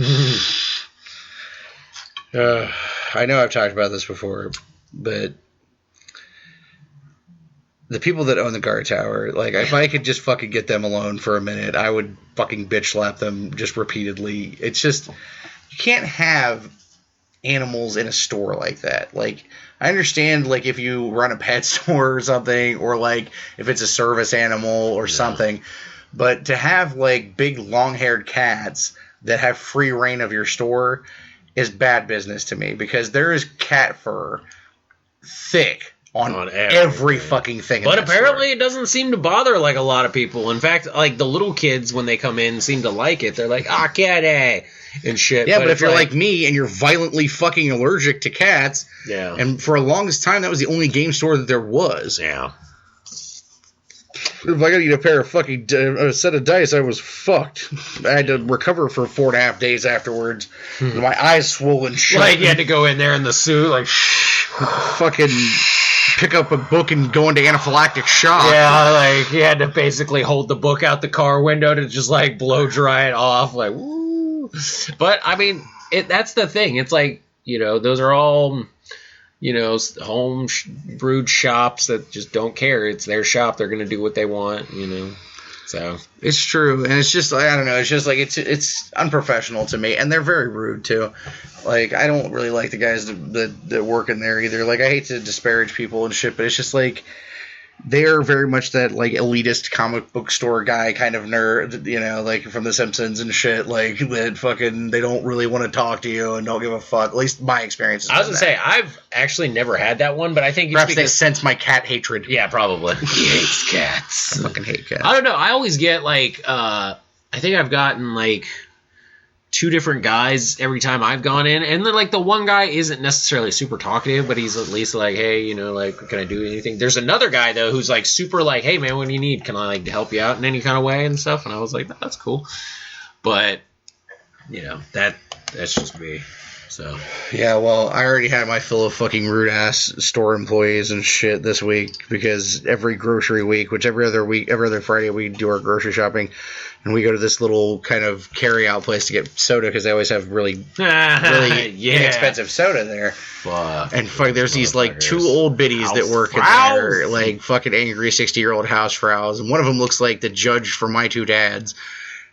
I know I've talked about this before, but the people that own the guard tower, like, if I could just fucking get them alone for a minute, I would fucking bitch slap them just repeatedly. It's just, you can't have animals in a store like that. Like, I understand, like, if you run a pet store or something, or, like, if it's a service animal or something, but to have, like, big long-haired cats that have free reign of your store is bad business to me, because there is cat fur thick on every fucking thing. But apparently it doesn't seem to bother, like, a lot of people. In fact, like, the little kids, when they come in, seem to like it. They're like, catty and shit. Yeah, but if you're like me and you're violently fucking allergic to cats, and for the longest time that was the only game store that there was. Yeah. If I gotta eat a set of dice, I was fucked. I had to recover for 4.5 days afterwards. My eyes swollen shut. Like, you had to go in there in the suit, like, fucking pick up a book and go into anaphylactic shock. Yeah, like, you had to basically hold the book out the car window to just, like, blow dry it off, like, woo. But, I mean, that's the thing. It's like, you know, those are all, you know, home brewed shops that just don't care. It's their shop. They're going to do what they want, you know. So it's true, and it's just, I don't know, it's just like it's unprofessional to me, and they're very rude too. Like, I don't really like the guys that work in there either. Like, I hate to disparage people and shit, but it's just like they're very much that, like, elitist comic book store guy kind of nerd, you know, like from The Simpsons and shit, like, that fucking, they don't really want to talk to you and don't give a fuck. At least my experience. I was gonna say, I've actually never had that one, but I think it's perhaps they sense my cat hatred. Yeah, probably. He hates cats. I fucking hate cats. I don't know. I always get, like, I think I've gotten, like, 2 different guys every time I've gone in, and then, like, the one guy isn't necessarily super talkative, but he's at least like, hey, you know, like, can I do anything? There's another guy though who's like super like, hey man, what do you need? Can I, like, help you out in any kind of way and stuff? And I was like, that's cool. But, you know, that's just me. So yeah, well, I already had my fill of fucking rude ass store employees and shit this week, because every grocery week, which every other Friday we do our grocery shopping, and we go to this little kind of carry out place to get soda, because they always have really inexpensive soda there. Fuck. And fuck, there's these like 2 old biddies that work in there, like fucking angry 60-year-old housefrows, and one of them looks like the judge for My Two Dads.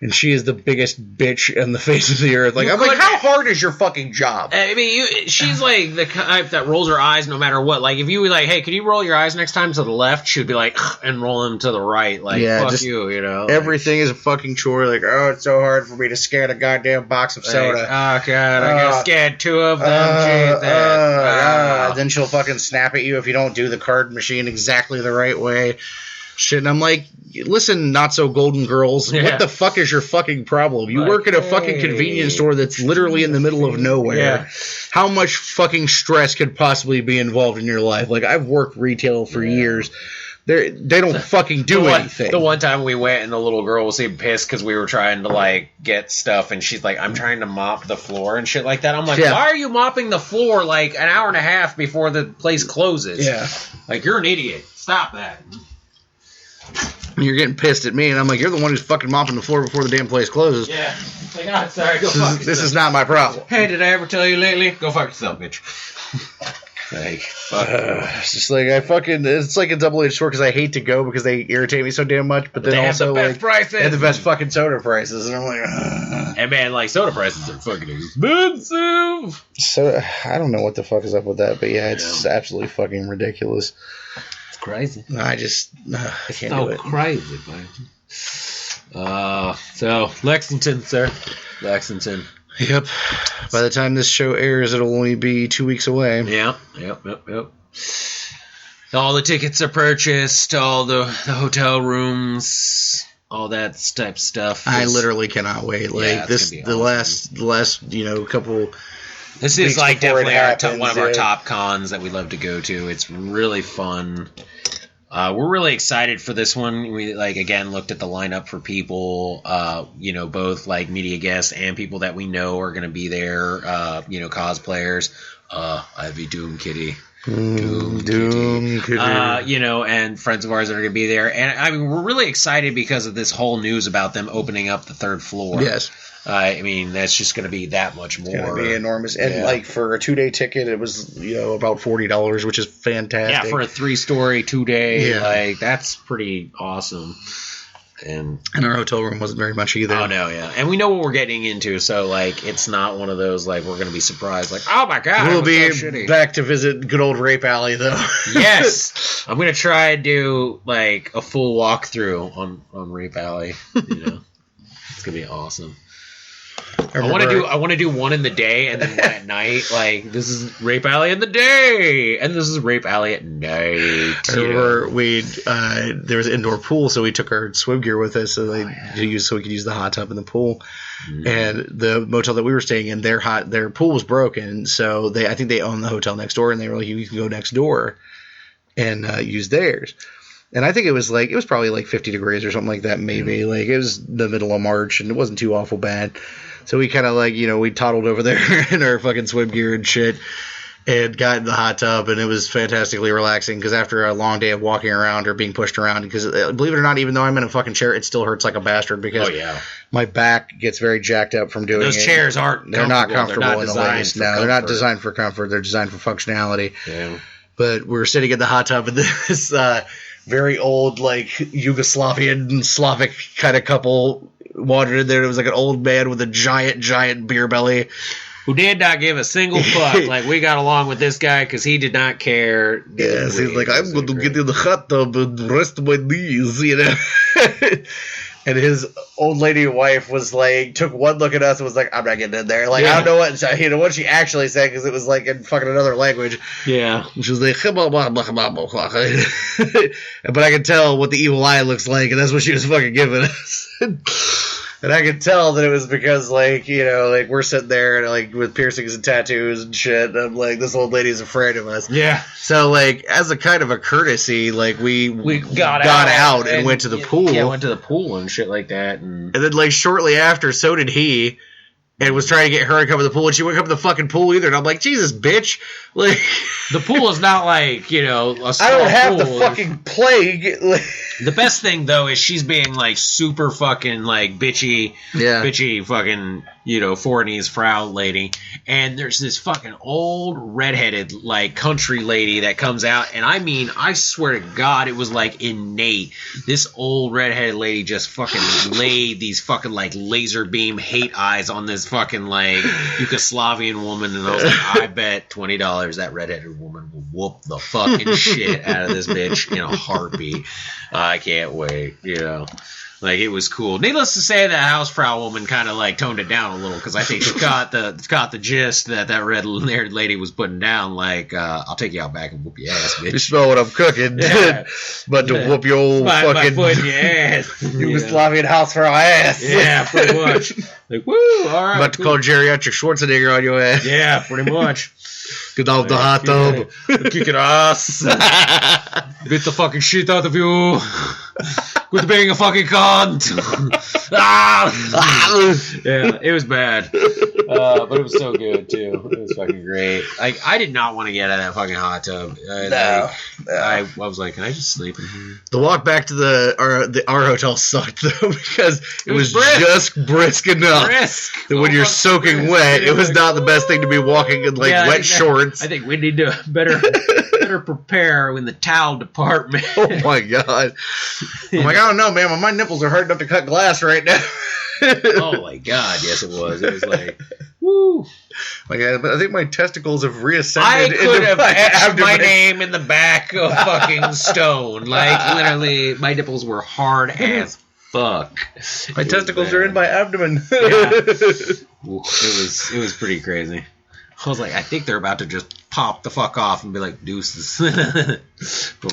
And she is the biggest bitch on the face of the earth. Like, I'm like, how hard is your fucking job? I mean, she's like the type that rolls her eyes no matter what. Like, if you were like, hey, can you roll your eyes next time to the left? She'd be like, and roll them to the right. Like, yeah, fuck you, you know. Everything is a fucking chore. Like, oh, it's so hard for me to scan a goddamn box of soda. Like, oh, God, I gotta scan 2 of them. Then she'll fucking snap at you if you don't do the card machine exactly the right way. Shit, and I'm like, listen, not so golden girls, what the fuck is your fucking problem? You work at a fucking convenience store that's literally in the middle of nowhere. Yeah. How much fucking stress could possibly be involved in your life? Like, I've worked retail for years. They don't fucking do anything. The one time we went and the little girl was pissed because we were trying to, like, get stuff, and she's like, I'm trying to mop the floor and shit like that. I'm like, why are you mopping the floor like an hour and a half before the place closes? Yeah. Like, you're an idiot. Stop that. You're getting pissed at me, and I'm like, you're the one who's fucking mopping the floor before the damn place closes. Yeah. It's like, oh, sorry, go fuck yourself. This is not my problem. Hey, did I ever tell you lately? Go fuck yourself, bitch. Like, fuck. It's just like, it's like a double-edged sword, because I hate to go because they irritate me so damn much, but then also, have the best prices. They have the best fucking soda prices, and I'm like, And man, like, soda prices are fucking expensive. So, I don't know what the fuck is up with that, but yeah, it's absolutely fucking ridiculous. Crazy. I can't do it. Crazy, man. So Lexington, sir. Lexington. Yep. By the time this show airs, it'll only be 2 weeks away. Yep. All the tickets are purchased, all the hotel rooms, all that type of stuff. I literally cannot wait. Like, the last couple. This is like definitely one of our top cons that we love to go to. It's really fun. We're really excited for this one. We again looked at the lineup for people, both like media guests and people that we know are going to be there. Cosplayers. Ivy Doom Kitty. Doom Kitty. And friends of ours that are going to be there. And I mean, we're really excited because of this whole news about them opening up the third floor. Yes. That's just going to be that much more. It's going to be enormous. And for a 2-day ticket, it was about $40, which is fantastic. Yeah, for a 3-story 2-day, that's pretty awesome. And our hotel room wasn't very much either. Oh no, yeah, and we know what we're getting into, so it's not one of those we're going to be surprised, oh my god, we'll be back to visit good old Rape Alley though. Yes, I'm going to try and do a full walkthrough on Rape Alley. It's going to be awesome. I want to do one in the day and then one at night. This is Rape Alley in the day, and this is Rape Alley at night. I remember there was an indoor pool, so we took our swim gear with us so we could use the hot tub in the pool. Mm. And the motel that we were staying in, their pool was broken, so I think they own the hotel next door, and they were like, you can go next door and use theirs. And I think it was probably 50 degrees or something like that, maybe. It was the middle of March, and it wasn't too awful bad. So we kind of we toddled over there in our fucking swim gear and shit and got in the hot tub, and it was fantastically relaxing because after a long day of walking around or being pushed around, because believe it or not, even though I'm in a fucking chair, it still hurts like a bastard because my back gets very jacked up from doing it. Those chairs aren't They're not comfortable in the latest. No, they're not designed for comfort. They're designed for functionality. Yeah. But we were sitting in the hot tub, and this very old, Yugoslavian, Slavic kind of couple wandered in there. It was an old man with a giant beer belly. Who did not give a single fuck. We got along with this guy because he did not care. Yes, he's I'm going to get in the hot tub and rest my knees, And his old lady wife was took one look at us and was I'm not getting in there. I don't know what she actually said because it was in fucking another language. Yeah. She was but I could tell what the evil eye looks like, and that's what she was fucking giving us. And I could tell that it was because, we're sitting there and with piercings and tattoos and shit. And I'm this old lady's afraid of us. Yeah. So, as a kind of a courtesy, we got out and went to the pool. Yeah, went to the pool and shit like that. And then, shortly after, so did he. And was trying to get her to come to the pool, and she wouldn't come to the fucking pool either. And I'm Jesus, bitch! The pool is not a small I don't have pool. the fucking plague. The best thing though is she's being super fucking bitchy, bitchy fucking Forney's Frau lady, and there's this fucking old redheaded country lady that comes out, and I swear to God, it was innate. This old redheaded lady just fucking laid these fucking laser beam hate eyes on this fucking Yugoslavian woman, and I was I bet $20 that redheaded woman will whoop the fucking shit out of this bitch in a heartbeat. I can't wait, it was cool. Needless to say, that Hausfrau woman kind of toned it down a little because I think she caught the gist that red-haired lady was putting down. I'll take you out back and whoop your ass, bitch. You smell what I'm cooking, but to whoop your old fucking foot in your ass, Yugoslavian Hausfrau ass. Yeah, pretty much. Woo, all right. About to call geriatric Schwarzenegger on your ass. Yeah, pretty much. Get out the hot tub. Kick your ass. Beat the fucking shit out of you. Quit being a fucking cunt. Yeah, it was bad. But it was so good, too. It was fucking great. I did not want to get out of that fucking hot tub. I was can I just sleep in here? The walk back to our hotel sucked, though, because it was just brisk enough. That when you're soaking wet, it was not the best thing to be walking in, wet shorts. I think we need to better prepare in the towel department. Oh, my God. I'm I don't know, man. My nipples are hard enough to cut glass right now. Oh, my God. Yes, it was. It was woo. But I think my testicles have reascended. I could have etched my name in the back of fucking stone. Literally, my nipples were hard as fuck. My testicles are in my abdomen. Yeah. It was pretty crazy. I was I think they're about to just pop the fuck off and be deuces.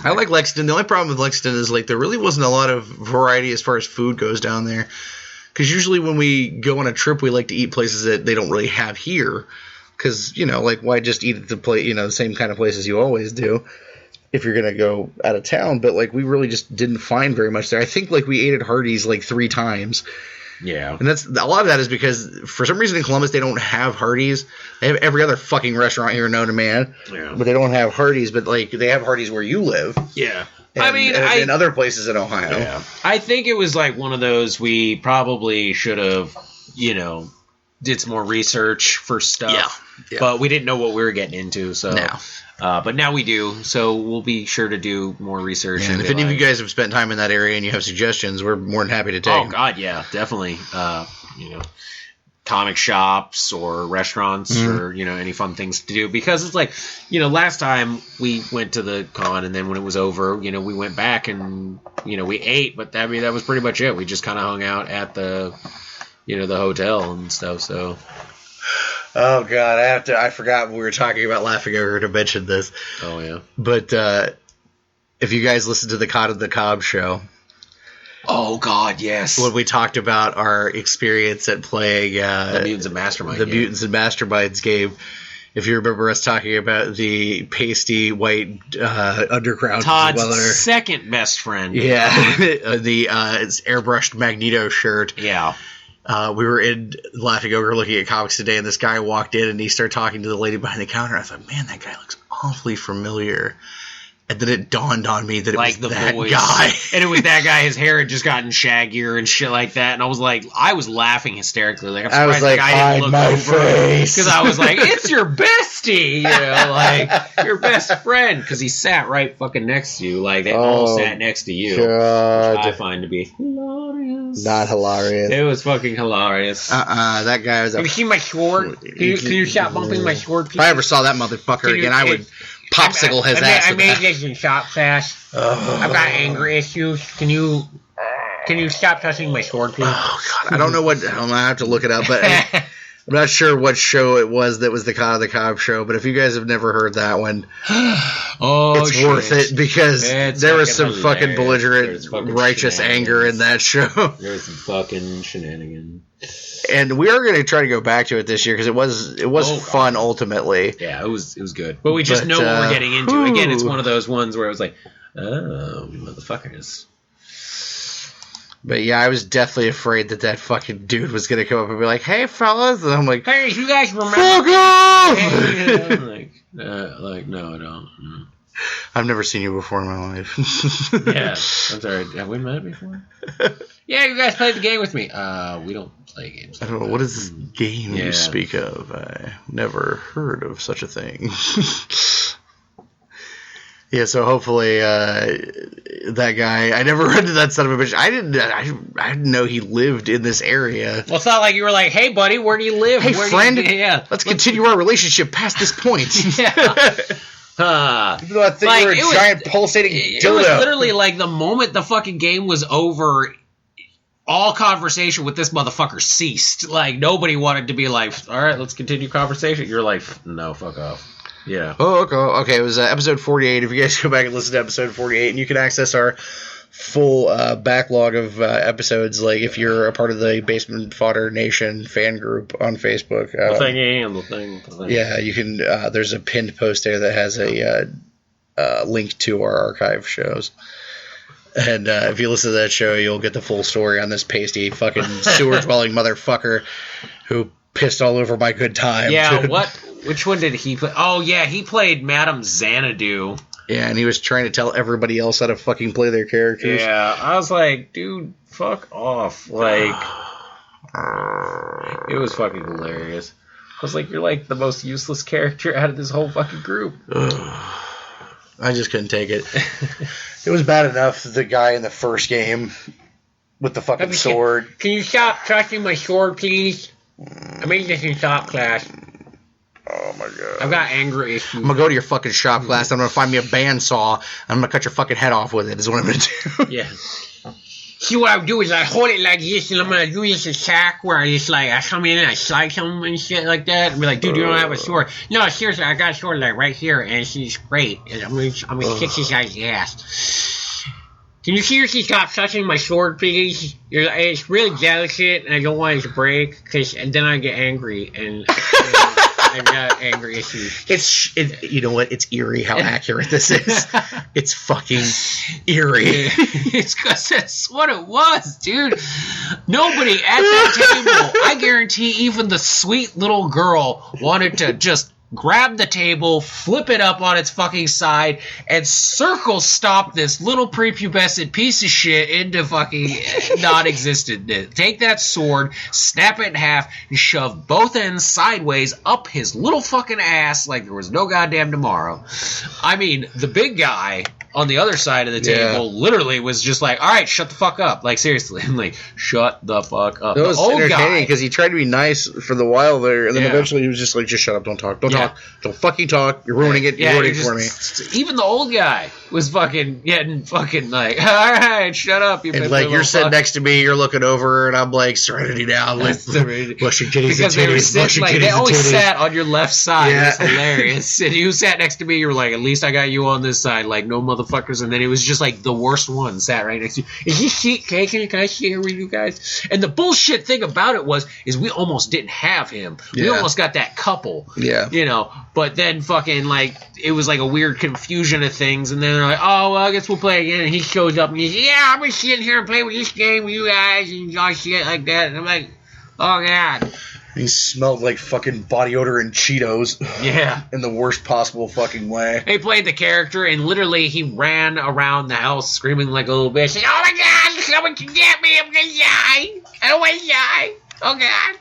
I like Lexington. The only problem with Lexington is there really wasn't a lot of variety as far as food goes down there. Because usually when we go on a trip, we like to eat places that they don't really have here. Because, why just eat at the the same kind of places you always do? if you're gonna go out of town, but like we really just didn't find very much there. I think like we ate at Hardee's like 3 times. Yeah. And that's a lot of that is because for some reason in Columbus they don't have Hardee's. They have every other fucking restaurant here known to man. Yeah. But they don't have Hardee's, but like they have Hardee's where you live. Yeah. And, in other places in Ohio. Yeah. I think it was like one of those we probably should have, did some more research for stuff. Yeah. But we didn't know what we were getting into, so but now we do, so we'll be sure to do more research. Yeah, and if any of you guys have spent time in that area and you have suggestions, we're more than happy to take them. Oh, God, yeah, definitely. Comic shops or restaurants or, any fun things to do. Because it's like, last time we went to the con and then when it was over, we went back and, we ate. But that was pretty much it. We just kind of hung out at the, the hotel and stuff, so... Oh, God, I forgot when we were talking about Laughing Ogre to mention this. Oh, yeah. But if you guys listen to the Cod of the Cobb show. Oh, God, yes. When we talked about our experience at playing the Mutants and Masterminds game. If you remember us talking about the pasty white underground Todd's second best friend. Yeah. It's airbrushed Magneto shirt. Yeah. We were in Laughing Ogre looking at comics today, and this guy walked in, and he started talking to the lady behind the counter. I thought, man, that guy looks awfully familiar. And then it dawned on me that it was that guy. And it was that guy. His hair had just gotten shaggier and shit like that. And I was laughing hysterically. Like, I'm surprised the guy didn't look over. Because I was like, it's your bestie. Your best friend. Because he sat right fucking next to you. Like, they all sat next to you. God. Which I find to be hilarious. Not hilarious. It was fucking hilarious. That guy was Can you see my sword? Can you stop bumping my sword, please? If I ever saw that motherfucker again, I would... popsicle his ass. I made this in shop class. I've got anger issues. Can you stop touching my sword, please? Oh, God. I don't know what... I have to look it up, but I'm not sure what show it was that was the Cod of the Cobb show, but if you guys have never heard that one, it's worth it because there was some fucking belligerent, righteous anger in that show. There was some fucking shenanigans. And we are going to try to go back to it this year because it was fun ultimately. Yeah, it was good. But we just know what we're getting into. Again, it's one of those ones where it was like, oh, motherfuckers. But yeah, I was deathly afraid that fucking dude was going to come up and be like, hey, fellas. And I'm like, hey, you guys remember? Fuck off! No, I don't. I've never seen you before in my life. Yeah, I'm sorry. Have we met before? Yeah, you guys played the game with me. We don't play games. I don't know. What is this game you speak of? I never heard of such a thing. Yeah, so hopefully that guy... I never read to that son of a bitch. I didn't know he lived in this area. Well, it's not like you were like, hey, buddy, where do you live? Hey, friend, let's continue our relationship past this point. Yeah. Even though I think you were a giant pulsating dildo. It was literally like the moment the fucking game was over, all conversation with this motherfucker ceased. Like, nobody wanted to be like, all right, let's continue conversation. You're like, no, fuck off. Yeah. Oh, okay. It was episode 48. If you guys go back and listen to episode 48, and you can access our full backlog of episodes, like if you're a part of the Basement Fodder Nation fan group on Facebook. The thing. Yeah, you can. There's a pinned post there that has a link to our archive shows. And if you listen to that show, you'll get the full story on this pasty fucking sewer-dwelling motherfucker who pissed all over my good time. Yeah, Which one did he play? Oh, yeah, he played Madame Xanadu. Yeah, and he was trying to tell everybody else how to fucking play their characters. Yeah, I was like, dude, fuck off. Like, it was fucking hilarious. I was like, you're like the most useless character out of this whole fucking group. I just couldn't take it. It was bad enough, the guy in the first game with the fucking sword. Can you stop touching my sword, please? I made this in shop class. Oh my god. I've got anger issues. I'm gonna go to your fucking shop class. I'm gonna find me a bandsaw. And I'm gonna cut your fucking head off with it, is what I'm gonna do. Yeah. See, what I would do is I hold it like this, and I'm gonna do this attack where I come in and I slice him and shit like that, and be like, dude, you don't have a sword. No, seriously, I got a sword like right here, and she's great. And I'm gonna kick this guy's ass. Can you seriously stop touching my sword, please? It's really delicate, and I don't want it to break, and then I get angry, and... I've got anger issues. You know what? It's eerie how accurate this is. It's fucking eerie. It's because that's what it was, dude. Nobody at that table, I guarantee even the sweet little girl wanted to just grab the table, flip it up on its fucking side, and circle stop this little prepubescent piece of shit into fucking non-existent. Take that sword, snap it in half, and shove both ends sideways up his little fucking ass like there was no goddamn tomorrow. I mean, the big guy on the other side of the table literally was just like, all right, shut the fuck up. Like, seriously. I'm like, shut the fuck up. It was entertaining because he tried to be nice for the while there, and then eventually he was just like, just shut up, don't talk. Don't talk. Don't fucking talk. You're ruining it. You're ruining it for me. Even the old guy was fucking getting fucking like, all right, shut up. And like, you're sitting next to me, you're looking over, and I'm like, serenity now. Blushing titties because and titties. They always sat on your left side. Yeah. It's hilarious. And you sat next to me, you were like, at least I got you on this side. Like, no motherfuckers. And then it was just like the worst one sat right next to you. Can I share with you guys? And the bullshit thing about it is we almost didn't have him. We almost got that couple. Yeah. You know, but then fucking like it was like a weird confusion of things, and then they're like, oh well, I guess we'll play again. And he shows up and he's like, yeah, I'm gonna sit here and play with this game with you guys and all shit like that. And I'm like, oh god. He smelled like fucking body odor and Cheetos. Yeah. In the worst possible fucking way. He played the character, and literally he ran around the house screaming like a little bitch. Like, oh my god, someone can get me. I'm gonna die. I don't want to die. Oh god.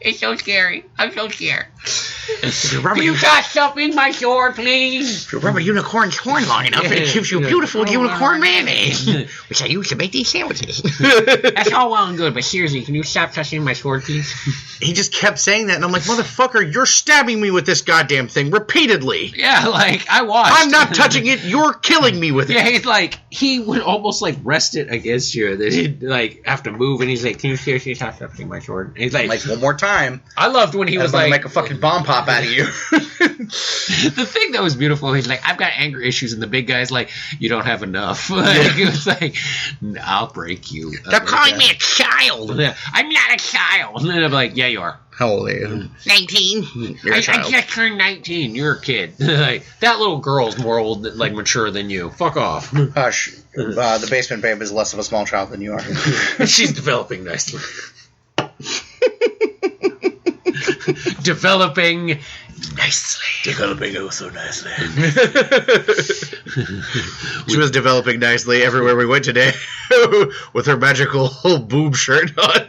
It's so scary. I'm so scared. Can you stop stuffing my sword, please? If you rub a unicorn's horn long enough, it gives you beautiful unicorn mayonnaise, which I use to make these sandwiches. That's all well and good, but seriously, can you stop touching my sword, please? He just kept saying that, and I'm like, motherfucker, you're stabbing me with this goddamn thing repeatedly. Yeah, like, I watched. I'm not touching it, you're killing me with it. Yeah, he's like, he would almost, like, rest it against you, that he'd, like, have to move, and he's like, can you seriously stop touching my sword? And he's like, one more time. I loved when he was like, make a fucking bomb pop out of you. The thing that was beautiful, he's like, I've got anger issues, and the big guy's like, you don't have enough. Like, it was like, I'll break you. They're calling me a child. I'm not a child. And I'm like, yeah, you are. How old are you? 19. I just turned 19. You're a kid. Like, that little girl's more old, like, mature than you. Fuck off. Hush. The basement babe is less of a small child than you are. She's developing nicely. Developing nicely. Developing oh so nicely. She was developing nicely everywhere we went today with her magical boob shirt on.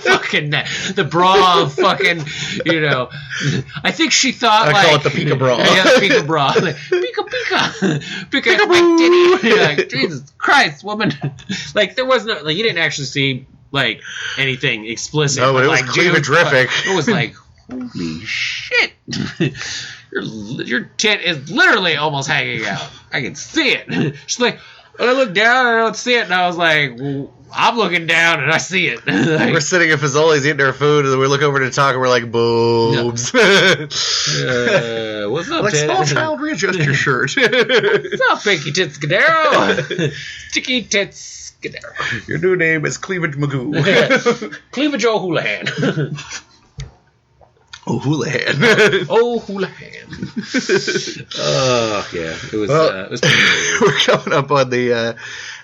Fucking the bra, fucking, you know. I think she thought I call it the Pika bra. Yeah, the Pika bra. Like, Pika, like, Jesus Christ, woman. Like, there was no, like, you didn't actually see like anything explicit. No, but it was like, cleavage-rific. It was like, holy shit. Your tit is literally almost hanging out. I can see it. She's like, I look down and I don't see it, and I was like, well, I'm looking down and I see it. Like, we're sitting at Fazoli's eating our food, and then we look over to talk, and we're like, boobs. What's up, like, Ted? small child, readjust your shirt. What's up, Pinky Tits Scadero? Sticky Tits Scadero. Your new name is Cleavage Magoo. Cleavage O'Houlihan. O'Houlihan. O'Houlihan. Oh, yeah. It was we're coming up on the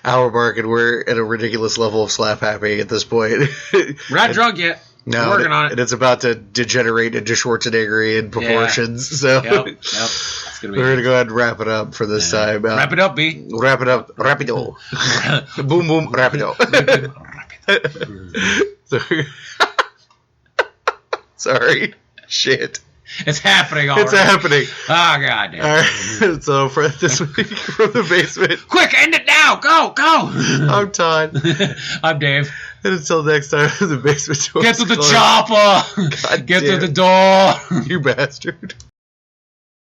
hour mark, and we're at a ridiculous level of slap happy at this point. We're not drunk yet. No, we're working on it. And it's about to degenerate into Schwarzenegger proportions. Yeah. So Yep. It's gonna be we're going to go ahead and wrap it up for this time. Wrap it up, B. Wrap it up. Rapido. Boom, boom, rapido. Sorry. Shit. It's happening already. It's happening. Oh, God damn. All right. So for this week from the basement. Quick, end it now. Go. I'm Todd. I'm Dave. And until next time, the basement. Get to the chopper. Get to the door. You bastard.